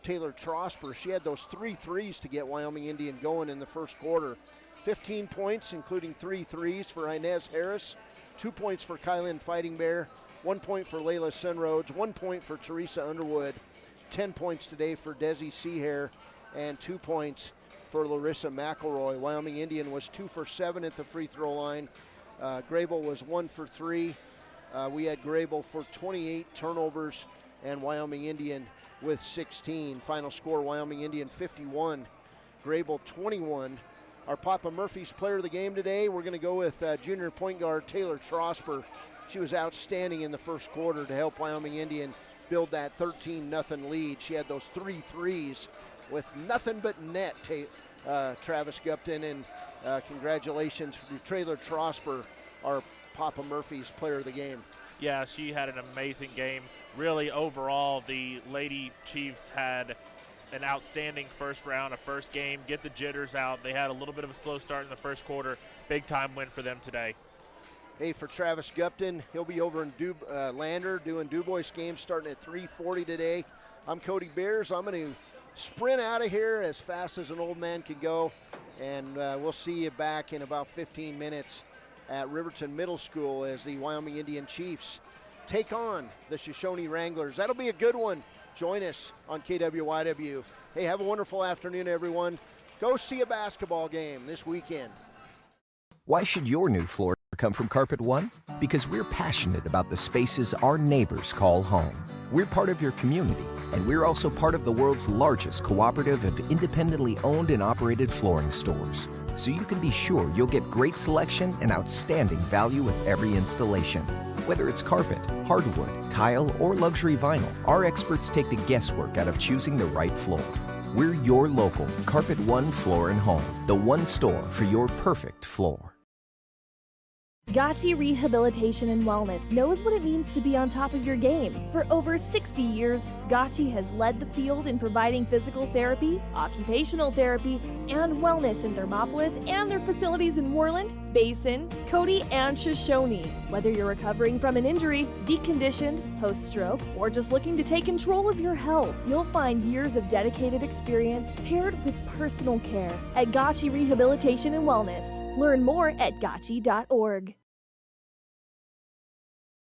Taylor Trosper. She had those 3 threes to get Wyoming Indian going in the first quarter. 15 points, including 3 threes for Inez Harris, 2 points for Kylan Fighting Bear, 1 point for Layla Sunroads, 1 point for Teresa Underwood, 10 points today for Desi Seahair, and 2 points for Larissa McElroy. Wyoming Indian was 2 for 7 at the free throw line. Greybull was 1 for 3. We had Greybull for 28 turnovers and Wyoming Indian with 16. Final score, Wyoming Indian 51, Greybull 21. Our Papa Murphy's player of the game today, we're going to go with junior point guard Taylor Trosper. She was outstanding in the first quarter to help Wyoming Indian build that 13-0 lead. She had those 3 threes with nothing but net, Travis Gupton, and congratulations to Taylor Trosper, our Papa Murphy's player of the game. Yeah, she had an amazing game. Really, overall, the Lady Chiefs had an outstanding first round, a first game, get the jitters out. They had a little bit of a slow start in the first quarter. Big time win for them today. Hey, for Travis Gupton, he'll be over in Lander doing DuBois games starting at 3:40 today. I'm Cody Beers. I'm going to sprint out of here as fast as an old man can go. And we'll see you back in about 15 minutes at Riverton Middle School as the Wyoming Indian Chiefs take on the Shoshone Wranglers. That'll be a good one. Join us on KWYW. Hey, have a wonderful afternoon, everyone. Go see a basketball game this weekend. Why should your new floor come from Carpet One? Because we're passionate about the spaces our neighbors call home. We're part of your community, and we're also part of the world's largest cooperative of independently owned and operated flooring stores. So you can be sure you'll get great selection and outstanding value with every installation. Whether it's carpet, hardwood, tile, or luxury vinyl, our experts take the guesswork out of choosing the right floor. We're your local Carpet One Floor and Home, the one store for your perfect floor. Gotchi Rehabilitation and Wellness knows what it means to be on top of your game. For over 60 years, Gotchi has led the field in providing physical therapy, occupational therapy, and wellness in Thermopolis and their facilities in Worland, Basin, Cody, and Shoshone. Whether you're recovering from an injury, deconditioned, post-stroke, or just looking to take control of your health, you'll find years of dedicated experience paired with personal care at Gotchi Rehabilitation and Wellness. Learn more at gotchi.org.